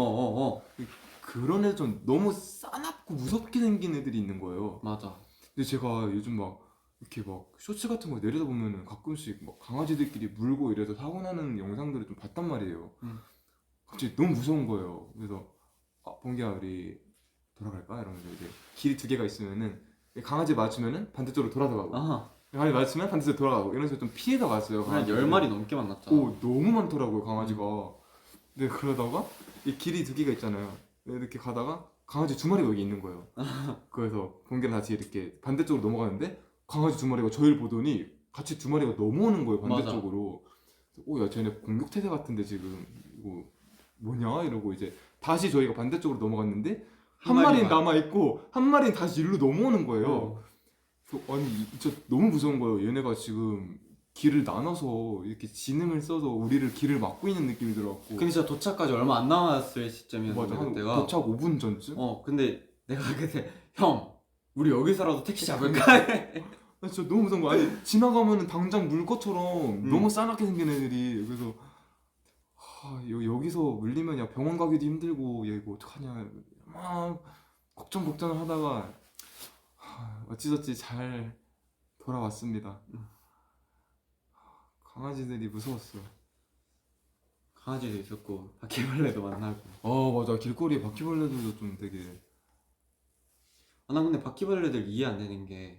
그런 애들 좀 너무 싸납고 무섭게 생긴 애들이 있는 거예요. 맞아. 근데 제가 요즘 막 이렇게 막 쇼츠 같은 거 내리다 보면은 가끔씩 막 강아지들끼리 물고 이래서 사고 나는 영상들을 좀 봤단 말이에요. 갑자기 너무 무서운 거예요. 그래서 봉기야 우리 돌아갈까? 이러면서 이제 길이 두 개가 있으면은 강아지 맞으면은 반대쪽으로 돌아가고 아, 강아지 맞으면 반대쪽으로 돌아가고 이러면서 좀 피해가 왔어요. 한 강아지를. 10마리 넘게 만났잖아. 오 너무 많더라고요 강아지가. 근데 그러다가 이 길이 두 개가 있잖아요. 이렇게 가다가 강아지 두 마리가 여기 있는 거예요. 그래서 봉기랑 같이 이렇게 반대쪽으로 넘어가는데 강아지 두 마리가 저희를 보더니 같이 두 마리가 넘어오는 거예요 반대쪽으로. 오야 쟤네 공격 태세 같은데 지금 이거 뭐냐 이러고 이제 다시 저희가 반대쪽으로 넘어갔는데 한 마리는 남아 있고 한 마리는 다시 일로 넘어오는 거예요. 그래서 아니 진짜 너무 무서운 거예요. 얘네가 지금 길을 나눠서 이렇게 지능을 써서 우리를 길을 막고 있는 느낌이 들어갖고. 근데 진짜 도착까지 얼마 안 남았을 시점이었는데 맞아 한 그때가. 도착 5분 전쯤? 근데 내가 그때 형 우리 여기서라도 택시 잡을까? 아, 진짜 너무 무서운 거야. 아니 지나가면은 당장 물 것처럼 너무 싸납게 생긴 애들이. 그래서 여기서 물리면 야 병원 가기도 힘들고 얘 이거 어떡하냐 막 걱정을 하다가 어찌저찌 잘 돌아왔습니다. 강아지들이 무서웠어요. 강아지도 있었고 바퀴벌레도 만나고. 맞아 길거리에 바퀴벌레들도 좀 되게. 난 근데 바퀴벌레들 이해 안 되는 게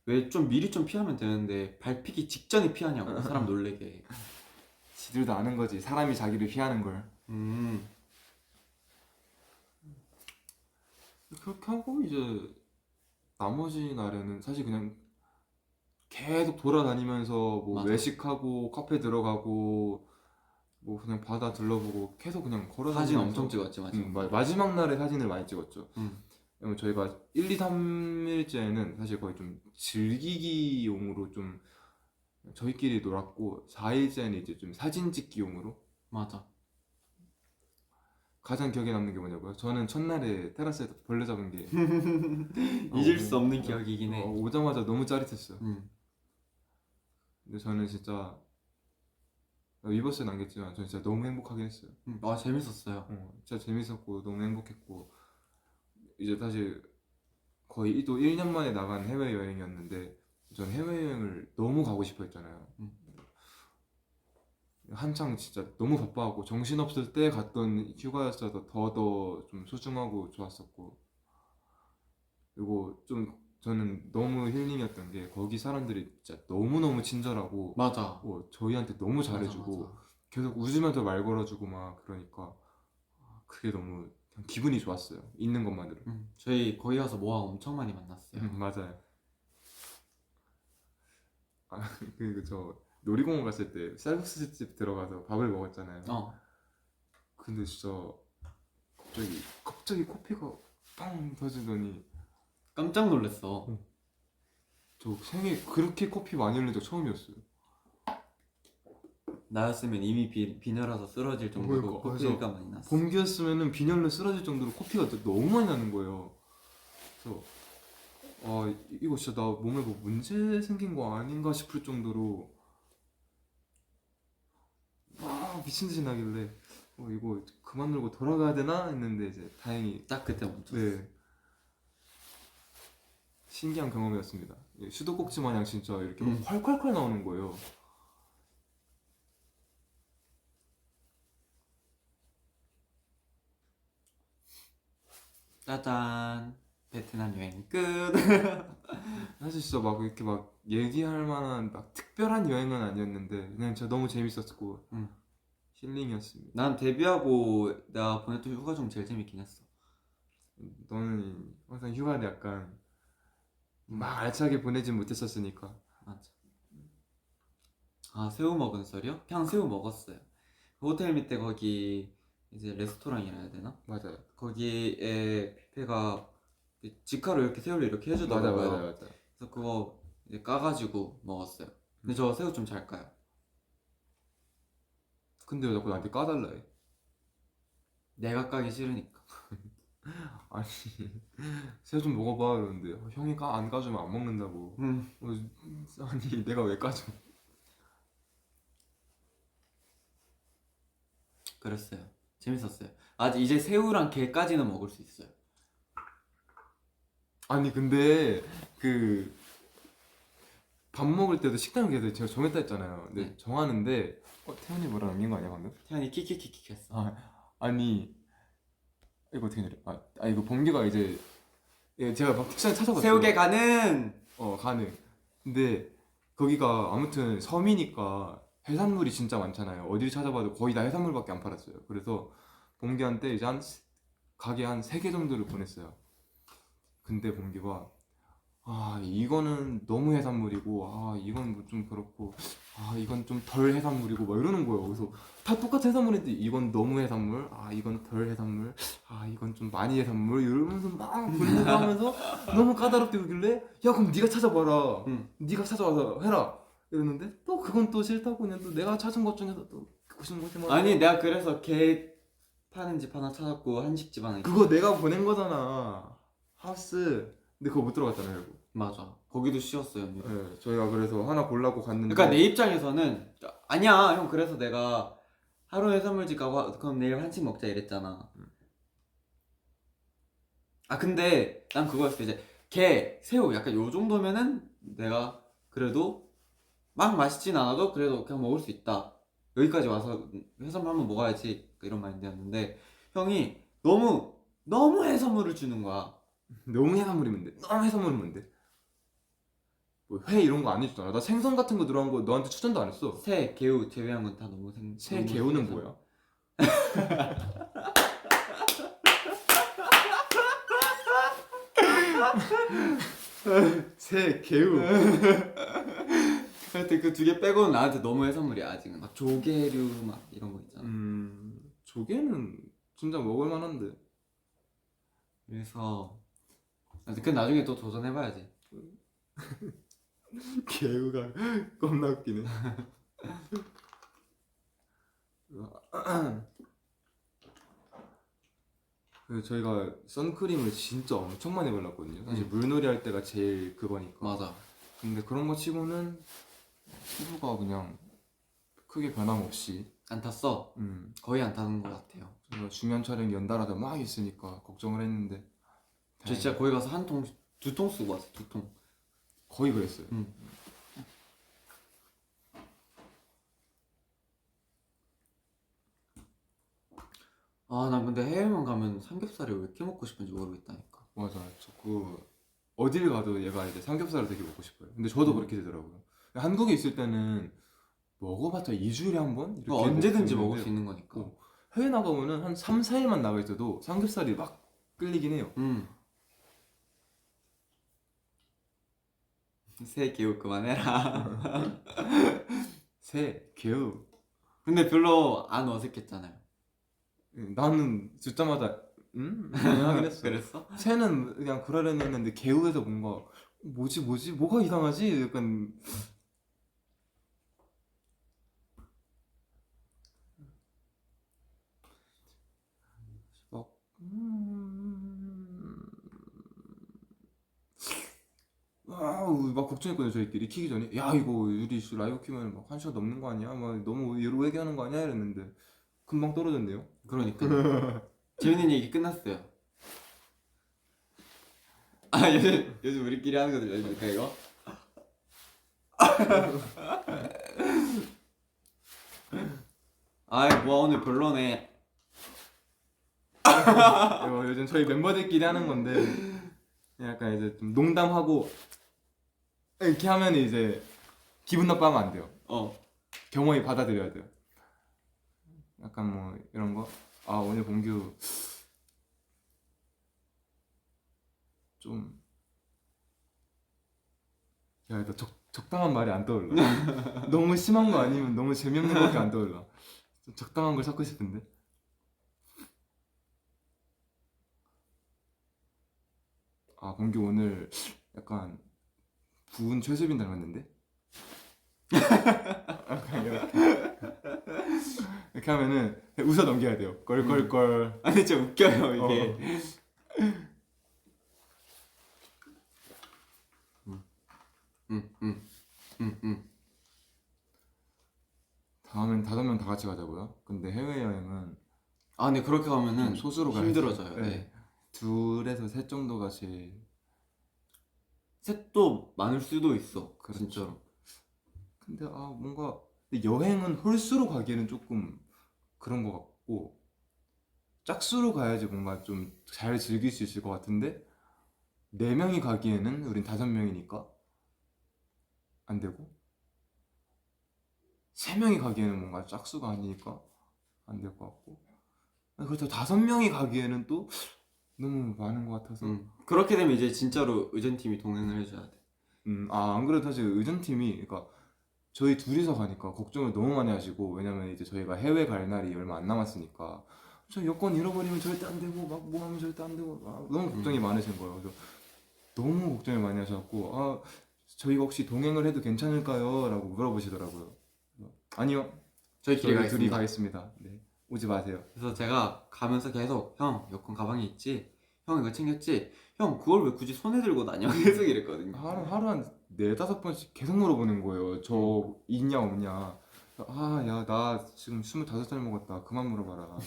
왜 좀 미리 좀 피하면 되는데 밟히기 직전에 피하냐고 사람 놀래게. 지들도 아는 거지 사람이 자기를 피하는 걸. 그렇게 하고 이제 나머지 날에는 사실 그냥 계속 돌아다니면서 뭐 맞아. 외식하고 카페 들어가고 뭐 그냥 바다 둘러보고 계속 그냥 걸어다니면서 사진 엄청 찍었지 마지막. 마지막 날에 사진을 많이 찍었죠. 음. 왜냐면 저희가 1, 2, 3일째는 사실 거의 좀 즐기기용으로 좀 저희끼리 놀았고 4일째는 이제 좀 사진 찍기용으로. 맞아. 가장 기억에 남는 게 뭐냐고요? 저는 첫날에 테라스에서 벌레 잡은 게 잊을 수 없는 기억이긴 해. 오자마자 너무 짜릿했어요. 음. 근데 저는 진짜 위버스에 남겼지만 저는 진짜 너무 행복하게 했어요. 재밌었어요. 진짜 재밌었고 너무 행복했고 이제 사실 거의 또 1년 만에 나간 해외여행이었는데 전 해외여행을 너무 가고 싶어 했잖아요. 한창 진짜 너무 바빠하고 정신없을 때 갔던 휴가였어서 더 좀 소중하고 좋았었고 그리고 좀 저는 너무 힐링이었던 게 거기 사람들이 진짜 너무너무 친절하고 맞아. 저희한테 너무 잘해주고 맞아. 계속 웃으면서 말 걸어주고 막 그러니까 그게 너무 그냥 기분이 좋았어요. 있는 것만으로. 저희 거기 가서 모아 엄청 많이 만났어요. 맞아요. 그리고 저 놀이공원 갔을 때 쌀국수 집 들어가서 밥을 먹었잖아요. 근데 진짜 갑자기 코피가 빵 터지더니 깜짝 놀랐어. 저 생애 그렇게 코피 많이 흘린 적 처음이었어요. 나였으면 이미 빈혈라서 쓰러질 정도로 그러니까, 코피가 많이 났어. 봄기였으면은 빈혈로 쓰러질 정도로 코피가 너무 많이 나는 거예요. 그래서 이거 진짜 나 몸에 뭐 문제 생긴 거 아닌가 싶을 정도로 막 미친 듯이 나길래 이거 그만 놀고 돌아가야 되나 했는데 이제 다행히 딱 그때 멈췄어. 네 신기한 경험이었습니다. 수도꼭지 마냥 진짜 이렇게 막 콸콸콸 나오는 거예요. 짜잔. 베트남 여행 끝. 사실 진짜 막 이렇게 막 얘기할 만한 막 특별한 여행은 아니었는데 그냥 진짜 너무 재밌었고 힐링이었습니다. 난 데뷔하고 나 보냈던 휴가 중 제일 재밌긴 했어. 너는 항상 휴가를 약간 막 알차게 보내진 못했었으니까. 맞아. 새우 먹은 썰이요? 그냥 새우 먹었어요. 그 호텔 밑에 거기 이제 레스토랑이라 해야 되나? 맞아요. 거기에 뷔페가 직화로 이렇게 새우를 이렇게 해주더라고요. 맞아요. 그래서 그거 이제 까가지고 먹었어요. 근데 저 새우 좀 잘 까요. 근데 왜 자꾸 나한테 까달라 해? 내가 까기 싫으니까. 아니 새우 좀 먹어봐 이러는데 형이 안 까주면 안 먹는다고. 아니 내가 왜 까줘? 그랬어요. 재밌었어요. 아직 이제 새우랑 게까지는 먹을 수 있어요. 아니 근데 그 밥 먹을 때도 식당을 계속 제가 정했다 했잖아요. 근데 네. 정하는데 태훈이 뭐라 남긴 거 아니야 방금? 태연이 키키키키 했어. 아니 이거 어떻게 내려? 이거 범규가 이제 제가 막 책상에 찾아봤어요. 새우게 가는. 가능. 근데 거기가 아무튼 섬이니까 해산물이 진짜 많잖아요. 어딜 찾아봐도 거의 다 해산물밖에 안 팔았어요. 그래서 봉기한테 이제 가게 한 3개 정도를 보냈어요. 근데 봉기가 이거는 너무 해산물이고 이건 뭐 좀 그렇고 이건 좀 덜 해산물이고 막 이러는 거예요. 그래서 다 똑같은 해산물인데 이건 너무 해산물, 이건 덜 해산물, 이건 좀 많이 해산물 이러면서 막 분류하면서 너무 까다롭게 그길래 야 그럼 네가 찾아봐라. 응. 네가 찾아와서 해라 이러는데 또 그건 또 싫다고 그냥 또 내가 찾은 것 중에서 또 고신 것만 아니 내가 그래서 게 파는 집 하나 찾았고 한식집 하나 있어. 그거 내가 보낸 거잖아. 하우스. 근데 그거 못 들어갔잖아요 결국. 맞아. 거기도 쉬었어요. 언니. 네, 저희가 그래서 하나 보려고 갔는데 그러니까 내 입장에서는 아니야 형 그래서 내가 하루 해산물집 가고 그럼 내일 한식 먹자 이랬잖아. 근데 난 그거였어. 이제 게, 새우 약간 요 정도면은 내가 그래도 막 맛있진 않아도 그래도 그냥 먹을 수 있다. 여기까지 와서 해산물 한번 먹어야지 이런 마인드였는데 형이 너무 해산물을 주는 거야. 너무 해산물이면 돼. 너무 해산물이면 돼. 뭐 회 이런 거 안 해주잖아. 나 생선 같은 거 들어간 거 너한테 추천도 안 했어. 새, 개우 제외한 건 다 너무 새 너무 개우는 해산- 뭐야? 새 개우. 하여튼 그 2개 빼고는 나한테 너무 해산물이야 아직은. 막 조개류 막 이런 거 있잖아. 조개는 진짜 먹을 만한데. 그래서 그 나중에 또 도전해봐야지. 개우가 겁나 웃기네. 그래서 저희가 선크림을 진짜 엄청 많이 발랐거든요. 사실 물놀이 할 때가 제일 그거니까. 맞아. 근데 그런 거 치고는 피부가 그냥 크게 변함없이 안 탔어? 거의 안 타는 것 같아요. 저희가 중요한 촬영이 연달아서 막 있으니까 걱정을 했는데 저 진짜 거기 가서 1통, 2통 쓰고 왔어. 2통. 거의 그랬어요. 난 근데 해외만 가면 삼겹살이 왜 이렇게 먹고 싶은지 모르겠다니까. 맞아. 자꾸 어딜 가도 얘가 이제 삼겹살을 되게 먹고 싶어요. 근데 저도 그렇게 되더라고요. 한국에 있을 때는 먹어봤자 2주일에 한 번? 이렇게 언제든지 먹고 먹을 수 있는 거니까. 해외 나가면은 한 3, 4일만 나가 있어도 삼겹살이 막 끌리긴 해요. 새 개우 그만해라. 새, 개우. 근데 별로 안 어색했잖아요. 나는 듣자마자 그냥 하긴 했어. 그랬어? 새는 그냥 그러려니 했는데 개우에서 뭔가 뭐지 뭐가 이상하지? 약간 막 막 걱정했거든요. 저희끼리 키기 전에 야 이거 유리 라이브 키면 막 1시간 넘는 거 아니야? 막 너무 얘로 얘기하는 거 아니야? 이랬는데 금방 떨어졌네요. 그러니까. 재밌는 얘기 끝났어요. 요즘 우리끼리 하는 거 들려줄까 이거? 뭐야 오늘 별로네. 이거 요즘 저희 멤버들끼리 하는 건데 약간 이제 좀 농담하고 이렇게 하면 이제 기분 나빠하면 안 돼요. 겸허히 받아들여야 돼요. 약간 뭐 이런 거. 오늘 봉규 좀 야, 나 적당한 말이 안 떠올라. 너무 심한 거 아니면 너무 재미없는 거밖에 안 떠올라. 좀 적당한 걸 찾고 싶은데. 봉규 오늘 약간 부은 최수빈 닮았는데? 이렇게 하면은 웃어 넘겨야 돼요. 껄껄껄. 아니 진짜 웃겨요 이게. 다음엔 5명 다 같이 가자고요. 근데 해외여행은 아 근데 그렇게 가면은 좀 소수로 가야지. 힘들어져요. 네. 네. 둘에서 셋 정도가 제일. 셋도 많을 수도 있어. 그렇죠. 진짜로. 근데 뭔가 근데 여행은 홀수로 가기에는 조금 그런 것 같고 짝수로 가야지 뭔가 좀 잘 즐길 수 있을 것 같은데 네 명이 가기에는 우린 다섯 명이니까 안 되고 세 명이 가기에는 뭔가 짝수가 아니니까 안 될 것 같고 그렇다고 다섯 명이 가기에는 또 너무 많은 것 같아서 그렇게 되면 이제 진짜로 의전팀이 동행을 해줘야 돼. 안 그래도 사실 의전팀이 그러니까 저희 둘이서 가니까 걱정을 너무 많이 하시고 왜냐면 이제 저희가 해외 갈 날이 얼마 안 남았으니까 저 여권 잃어버리면 절대 안 되고 막 뭐 하면 절대 안 되고 너무 걱정이 많으신 거예요. 그래서 너무 걱정을 많이 하셔갖고 저희가 혹시 동행을 해도 괜찮을까요? 라고 물어보시더라고요. 그래서, 아니요, 저희끼리 저희 둘이 가겠습니다. 가겠습니다. 네, 오지 마세요. 그래서 제가 가면서 계속 형 여권 가방에 있지? 형 이거 챙겼지? 형 그걸 왜 굳이 손에 들고 다녀? 계속 이랬거든요. 하루 한 네다섯 번씩 계속 물어보는 거예요. 저 있냐 없냐. 야, 나 지금 25살 먹었다. 그만 물어봐라.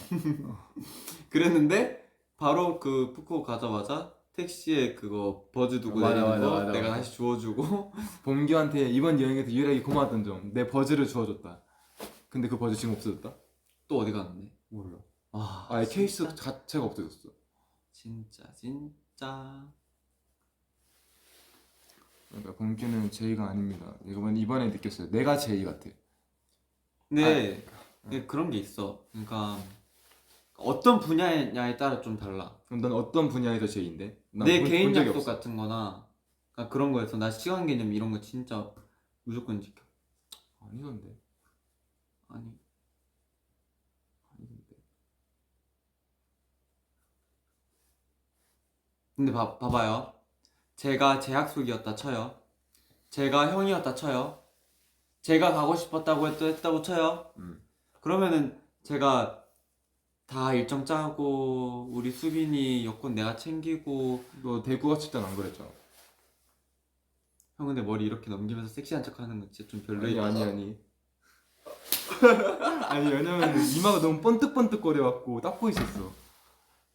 그랬는데 바로 그 푸꾸옥 가자마자 택시에 그거 버즈 두고 맞아, 내리는 맞아, 거 맞아, 내가 맞아. 다시 주워주고 범규한테 이번 여행에서 유일하게 고마웠던 점, 내 버즈를 주워줬다. 근데 그 버즈 지금 없어졌다? 또 어디 갔는데? 몰라. 아 케이스 진짜? 자체가 없어졌어. 진짜 그러니까 범규는 제이가 아닙니다. 이번에 느꼈어요. 내가 제이 같아. 근데 그런 게 있어. 그러니까 어떤 분야냐에 따라 좀 달라. 그럼 넌 어떤 분야에서 제이인데? 난 내 본 개인 적이 약속 없어. 같은 거나 그러니까 그런 거에서 나 시간 개념 이런 거 진짜 무조건 지켜. 아니던데. 아니 아니던데. 근데 봐봐요. 제가 제 약속이었다 쳐요. 제가 형이었다 쳐요. 제가 가고 싶었다고 했다고 쳐요. 그러면은 제가 다 일정 짜고 우리 수빈이 여권 내가 챙기고 너 대구 갔을 땐 안 그랬잖아. 형 근데 머리 이렇게 넘기면서 섹시한 척 하는 거 진짜 좀 아니 별로야. 아니. 아니 왜냐면 이마가 너무 번뜩번뜩 거려갖고 닦고 있었어.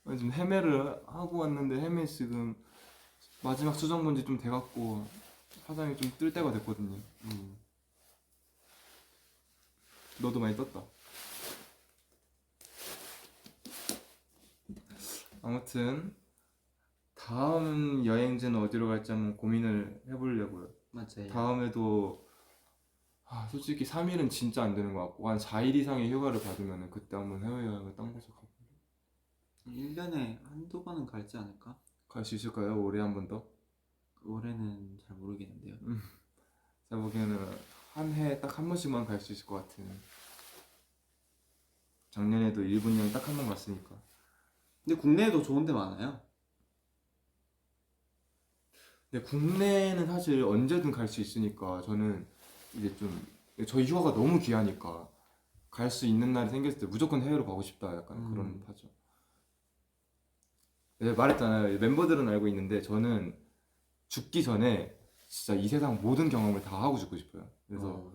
좀 헤매를 하고 왔는데 헤매 지금 마지막 수정 본지 좀 돼갖고 화장이 좀 뜰 때가 됐거든요. 너도 많이 떴다. 아무튼 다음 여행지는 어디로 갈지 한번 고민을 해보려고요. 맞아요. 다음에도 솔직히 3일은 진짜 안 되는 것 같고 한 4일 이상의 휴가를 받으면 그때 한번 해외여행을 딴 곳에 가볼래요. 1년에 한두 번은 갈지 않을까? 갈 수 있을까요? 올해 한 번 더? 올해는 잘 모르겠는데요. 제가 보기에는 한 해 딱 한 번씩만 갈 수 있을 것 같은. 작년에도 일본 여행 딱 한 번 갔으니까. 근데 국내에도 좋은 데 많아요. 근데 국내는 사실 언제든 갈 수 있으니까 저는 이제 좀 저희 휴가가 너무 귀하니까 갈 수 있는 날이 생겼을 때 무조건 해외로 가고 싶다 약간 그런 파죠. 말했잖아요. 멤버들은 알고 있는데 저는 죽기 전에 진짜 이 세상 모든 경험을 다 하고 죽고 싶어요. 그래서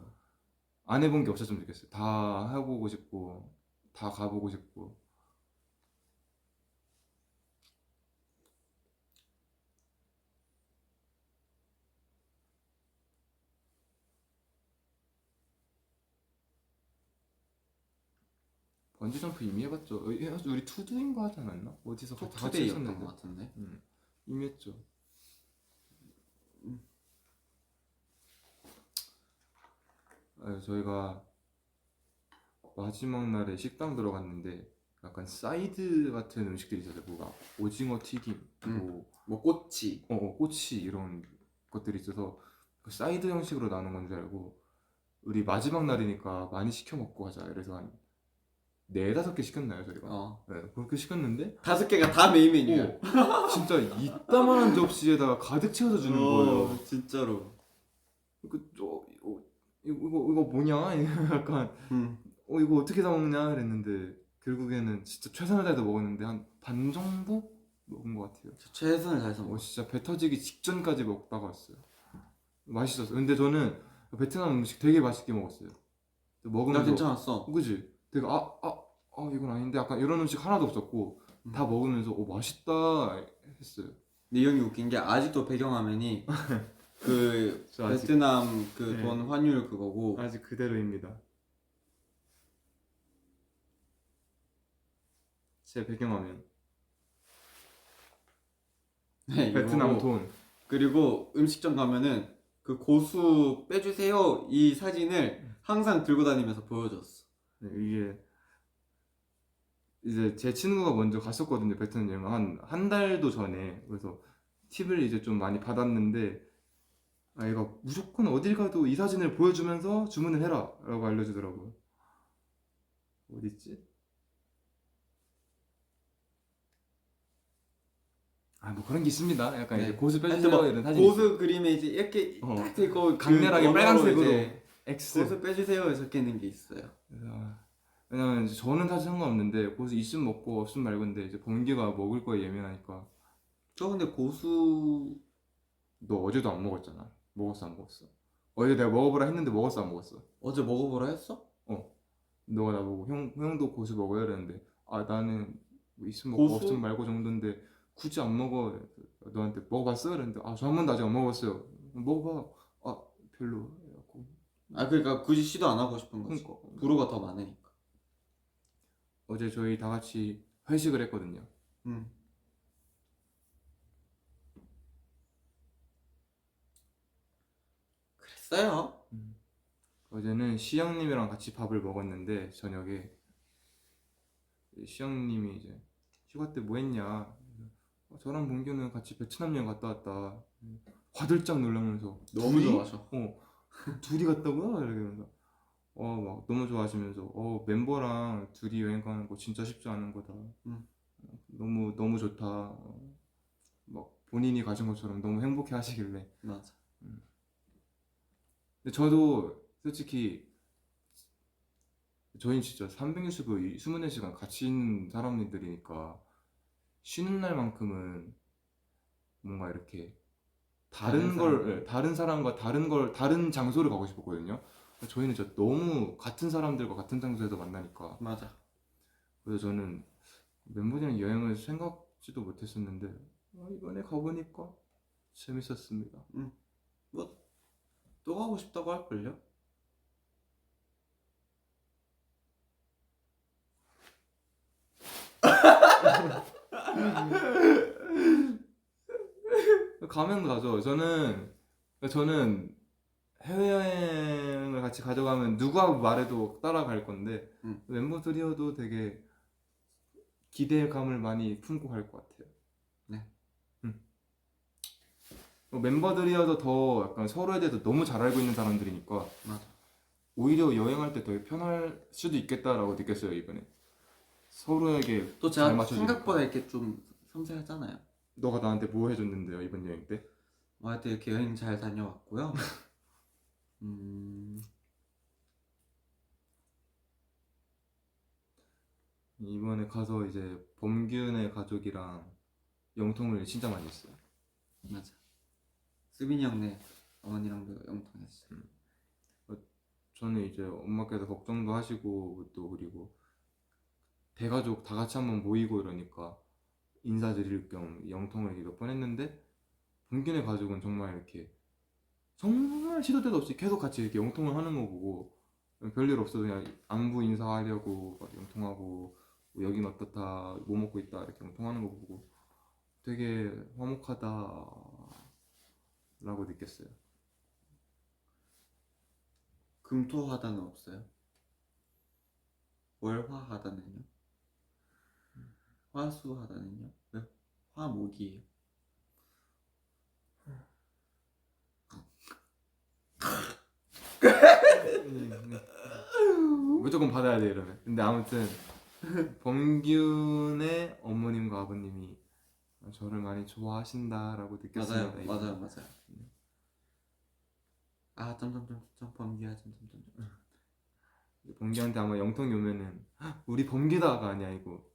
안 해본 게 없었으면 좋겠어요. 다 해보고 싶고 다 가보고 싶고. 번지점프 이미 해봤죠. 우리 투두인가 하지 않았나? 어디서 다 같이 투데이였던 했었는데. 것 같은데. 이미 했죠. 저희가 마지막 날에 식당 들어갔는데 약간 사이드 같은 음식들이 있었어요. 뭐가 오징어 튀김, 뭐 꼬치. 꼬치 이런 것들이 있어서 그 사이드 형식으로 나눈 건 줄 알고 우리 마지막 날이니까 많이 시켜 먹고 하자. 이래서 한 네다섯 개 시켰나요 저희가? 네, 그렇게 시켰는데 5개가 다 메인 메뉴야. 진짜 이따만한 접시에다가 가득 채워서 주는 거예요. 진짜로. 이거 뭐냐? 약간 이거 어떻게 다 먹냐? 그랬는데 결국에는 진짜 최선을 다해서 먹었는데 한 반 정도 먹은 것 같아요. 최선을 다해서 먹었어. 진짜 배 터지기 직전까지 먹다가 왔어요. 맛있었어요. 근데 저는 베트남 음식 되게 맛있게 먹었어요. 나 괜찮았어. 그지? 되게 이건 아닌데 약간 이런 음식 하나도 없었고 다 먹으면서 맛있다 했어요. 근데 이 형이 웃긴 게 아직도 배경화면이 그 저 아직- 베트남 그 네. 돈 환율 그거고 아직 그대로입니다. 제 배경화면 네, 베트남 이거고. 돈. 그리고 음식점 가면은 그 고수 빼주세요 이 사진을 항상 들고 다니면서 보여줬어. 네, 이게 이제 제 친구가 먼저 갔었거든요. 베트남 여행 한 달도 전에. 그래서 팁을 이제 좀 많이 받았는데 얘가 무조건 어딜 가도 이 사진을 보여주면서 주문을 해라 라고 알려주더라고요. 어딨지? 뭐 그런 게 있습니다. 약간 네. 이제 고수 하여튼 빼주세요 뭐 이런 사진이 있어요. 고수 그림에 이제 이렇게 어. 딱 되고 강렬하게 그 언어로 빨간색으로 이제 X. 고수 빼주세요 적혀 있는 게 있어요. 왜냐면 이제 저는 사실 상관없는데 고수 있으면 먹고 없으면 말고인데 이제 범규가 먹을 거에 예민하니까. 저 근데 고수 너 어제도 안 먹었잖아. 먹었어 안 먹었어? 어제 내가 먹어보라 했는데 먹었어 안 먹었어? 어제 먹어보라 했어? 너가 나보고 형도 고수 먹어야 되는데 나는 뭐 있으면 먹고 고수? 없으면 말고 정도인데 굳이 안 먹어. 너한테 먹어봤어? 그랬는데 저 한 번도 아직 안 먹어봤어요. 먹어봐. 별로. 그래갖고. 그러니까 굳이 시도 안 하고 싶은 거지. 그러니까 불호가 더 많으니까. 어제 저희 다 같이 회식을 했거든요. 음. 그랬어요. 어제는 시영님이랑 같이 밥을 먹었는데 저녁에 시영님이 이제 휴가 때 뭐 했냐. 저랑 봉규는 같이 베트남 여행 갔다 왔다. 화들짝 놀라면서 너무 둘이? 좋아하셔. 둘이 갔다고요? 이러면서 막 너무 좋아하시면서 멤버랑 둘이 여행 가는 거 진짜 쉽지 않은 거다. 너무 너무 좋다. 막 본인이 가진 것처럼 너무 행복해 하시길래. 맞아. 근데 저도 솔직히 저희는 진짜 365, 24시간 같이 있는 사람들이니까 쉬는 날만큼은 뭔가 이렇게 다른 다른 사람과 다른 장소를 가고 싶었거든요. 저희는 진짜 너무 같은 사람들과 같은 장소에서 만나니까. 맞아. 그래서 저는 멤버들이랑 여행을 생각지도 못했었는데 이번에 가보니까 재밌었습니다. 뭐 또 가고 싶다고 할걸요? 가면 가죠. 저는 해외여행을 같이 가져가면 누가 말해도 따라갈 건데 멤버들이어도 되게 기대감을 많이 품고 갈 것 같아요. 네. 멤버들이어도 더 약간 서로에 대해서 너무 잘 알고 있는 사람들이니까 맞아. 오히려 여행할 때 더 편할 수도 있겠다라고 느꼈어요 이번에. 서로에게 또 잘 제가 맞춰주니까. 생각보다 이렇게 좀 섬세하잖아요. 너가 나한테 뭐 해줬는데요 이번 여행 때? 하여튼 이렇게 여행 잘 다녀왔고요. 음, 이번에 가서 이제 범균의 가족이랑 영통을 진짜 많이 했어요. 맞아. 수빈이 형네 어머니랑도 영통했어요. 저는 이제 엄마께서 걱정도 하시고 또 그리고 대가족 다 같이 한번 모이고 이러니까 인사드릴 겸 영통을 몇 번 했는데 범균의 가족은 정말 이렇게 정말 시도 때도 없이 계속 같이 이렇게 영통을 하는 거 보고 별일 없어도 그냥 안부 인사하려고 막 영통하고 뭐 여긴 어떻다 뭐 먹고 있다 이렇게 영통하는 거 보고 되게 화목하다라고 느꼈어요. 금토하다는 없어요? 월화하다는요? 화수하다는요? 왜? 화목이에요. 무조건 받아야 돼 이러면. 근데 아무튼 범균의 어머님과 아버님이 저를 많이 좋아하신다라고 느꼈습니다. 맞아요, 이번에. 맞아요. 점점점점 범규야 점점점. 범규한테 아마 영통이 오면은 우리 범규다가 아니고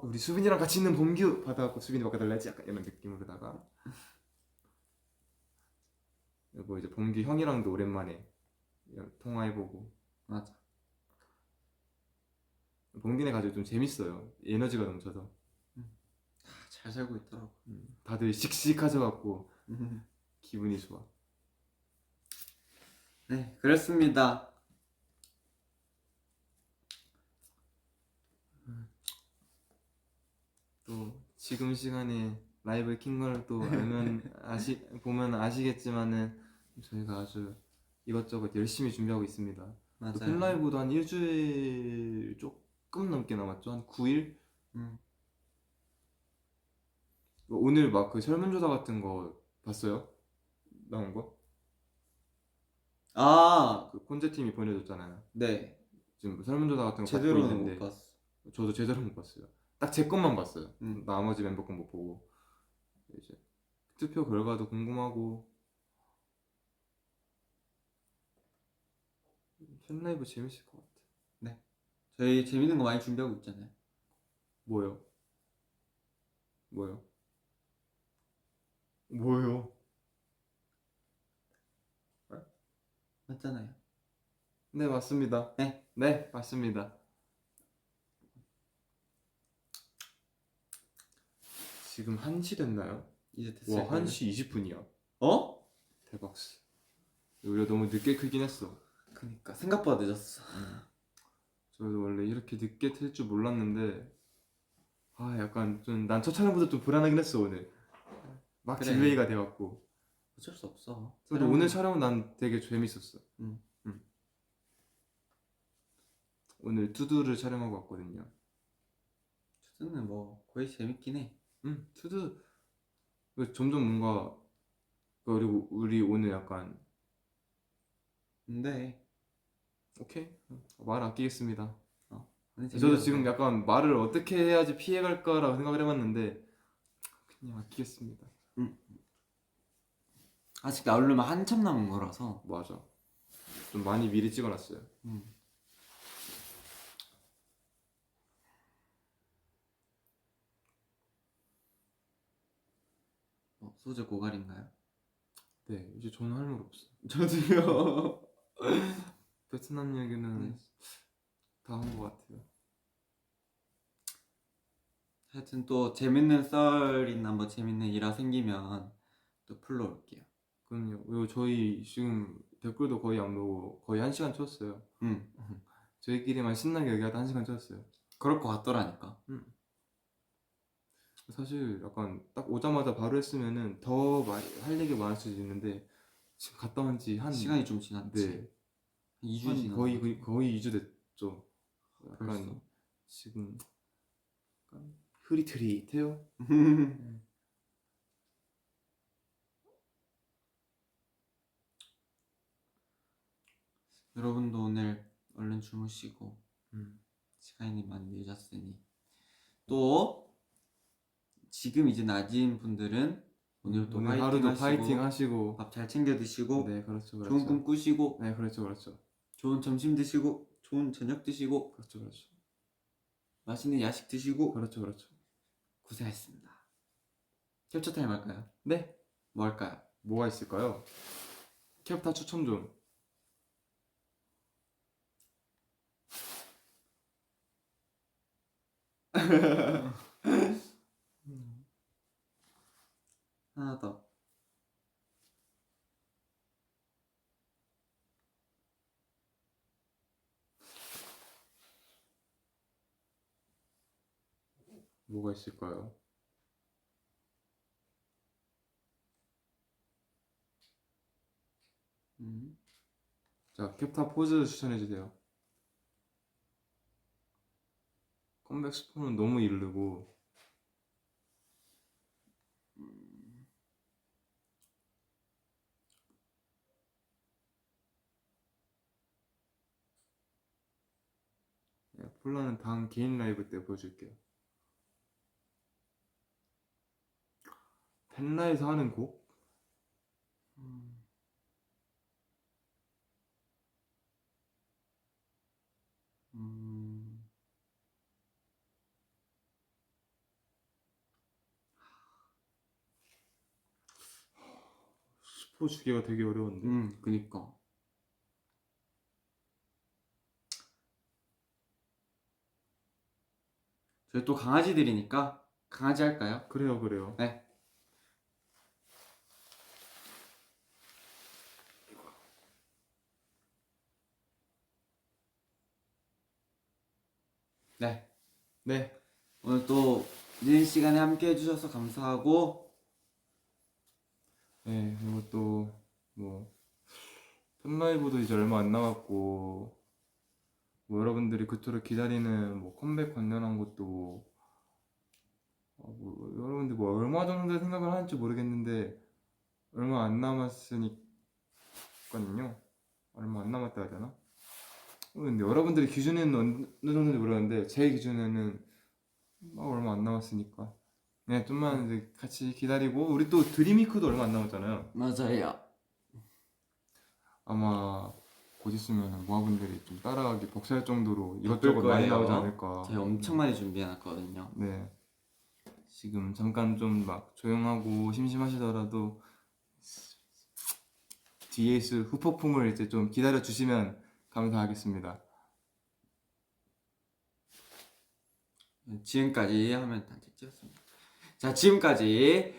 우리 수빈이랑 같이 있는 범규 받아갖고 수빈이 바꿔달라지 약간 이런 느낌으로다가 그리고 이제 범규 형이랑도 오랜만에 통화해보고. 맞아. 벙빈에 가지고 좀 재밌어요. 에너지가 넘쳐서. 잘 살고 있더라고. 다들 씩씩하셔갖고 기분이 좋아. 네, 그렇습니다. 또 지금 시간에 라이브 킨 걸 또 알면 보면 아시겠지만은 저희가 아주 이것저것 열심히 준비하고 있습니다. 또 맞아요. 팬라이브도 한 일주일 조금 넘게 남았죠. 한 9일? 음. 오늘 막 그 설문조사 같은 거 봤어요? 나온 거? 아, 그 콘제 팀이 보내줬잖아요. 네. 지금 설문조사 같은 거 받고 제대로는 있는데 못 봤어. 저도 제대로 못 봤어요. 딱 제 것만 봤어요. 음. 나머지 멤버 건 못 보고. 이제 투표 결과도 궁금하고. 팬라이브 재밌을 것 같아. 저희 재밌는 거 많이 준비하고 있잖아요. 뭐요? 뭐요? 뭐요? 맞잖아요. 네, 맞습니다. 네. 네, 맞습니다. 지금 1시 됐나요? 이제 됐을 와, 거예요. 1시 20분이야. 어? 대박. 우리가 너무 늦게 크긴 했어. 그니까 생각보다 늦었어. 저도 원래 이렇게 늦게 틀 줄 몰랐는데 약간 좀 난 첫 촬영보다 좀 불안하긴 했어 오늘. 막 그래. 딜레이가 돼갖고. 어쩔 수 없어. 그래도 오늘 촬영은 난 되게 재밌었어. 음. 오늘 투두를 촬영하고 왔거든요. 투드는 뭐 거의 재밌긴 해. 투두 점점 뭔가 그리고 우리 오늘 약간 근데 오케이 말 아끼겠습니다. 근데 저도 재미가 지금 없어요. 약간 말을 어떻게 해야지 피해갈까라고 생각을 해봤는데 그냥 아끼겠습니다. 아직 나오려면 한참 남은 거라서. 맞아. 좀 많이 미리 찍어놨어요. 소재 고갈인가요? 네, 이제 저는 할 말 없어. 저도요. 베트남 얘기는 네. 다 한 것 같아요. 하여튼 또 재밌는 썰이나 뭐 재밌는 일화 생기면 또 불러올게요. 그럼요. 그리고 저희 지금 댓글도 거의 안 보고 거의 1시간 쳤어요. 저희끼리만 신나게 얘기하다 1시간 쳤어요. 그럴 것 같더라니까. 사실 약간 딱 오자마자 바로 했으면은 더 할 얘기 많을 수도 있는데 지금 갔다 온 지 한 시간이 좀 지났지. 네. 2주 한 지났 거의 2주 됐죠. 약간 벌써. 지금 약간 흐릿흐릿해요. 여러분도 오늘 얼른 주무시고 음. 시간이 많이 늦었으니 또 지금 이제 낮인 분들은 오늘도 오늘 하루도 파이팅 파이팅 하시고 밥 잘 챙겨 드시고 네, 그렇죠. 좋은 꿈 꾸시고 네, 그렇죠. 좋은 점심 드시고 좋은 저녁 드시고 그렇죠. 맛있는 야식 드시고 그렇죠. 고생하셨습니다. 캡처 타임 할까요? 네. 뭐 할까요? 뭐가 있을까요? 캡타 추천 좀. 하나 더. 뭐가 있을까요? 자, 캡타 포즈 추천해 주세요. 컴백 스포는 너무 이르고 폴라는 다음 개인 라이브 때 보여줄게요. 펜라에서 하는 곡? 스포 주기가 되게 어려운데. 그니까. 저희 또 강아지들이니까 강아지 할까요? 그래요, 그래요. 네. 네. 네. 오늘 또 늦은 시간에 함께 해주셔서 감사하고 네, 그리고 또 뭐 팬라이브도 이제 얼마 안 남았고 뭐 여러분들이 그토록 기다리는 뭐 컴백 관련한 것도 뭐 여러분들 뭐 얼마 정도 생각을 하는지 모르겠는데 얼마 안 남았으니까요. 얼마 안 남았다 해야 되나? 근데 여러분들의 기준에는 어느 정도인지 모르겠는데 제 기준에는 막 얼마 안 남았으니까 네, 좀만 이제 같이 기다리고 우리 또 드림위크도 얼마 안 남았잖아요. 맞아요. 아마 곧 있으면 모아분들이 좀 따라가기 벅찰 정도로 바쁠 이것저것 많이 거예요. 나오지 않을까. 저희 엄청 많이 준비해놨거든요. 네. 지금 잠깐 좀 막 조용하고 심심하시더라도 뒤에 있을 후폭풍을 이제 좀 기다려 주시면 감사하겠습니다. 지금까지 하면 단체 찍었습니다. 자, 지금까지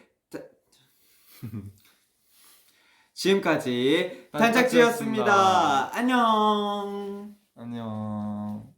지금까지 단짝지였습니다. 안녕. 안녕.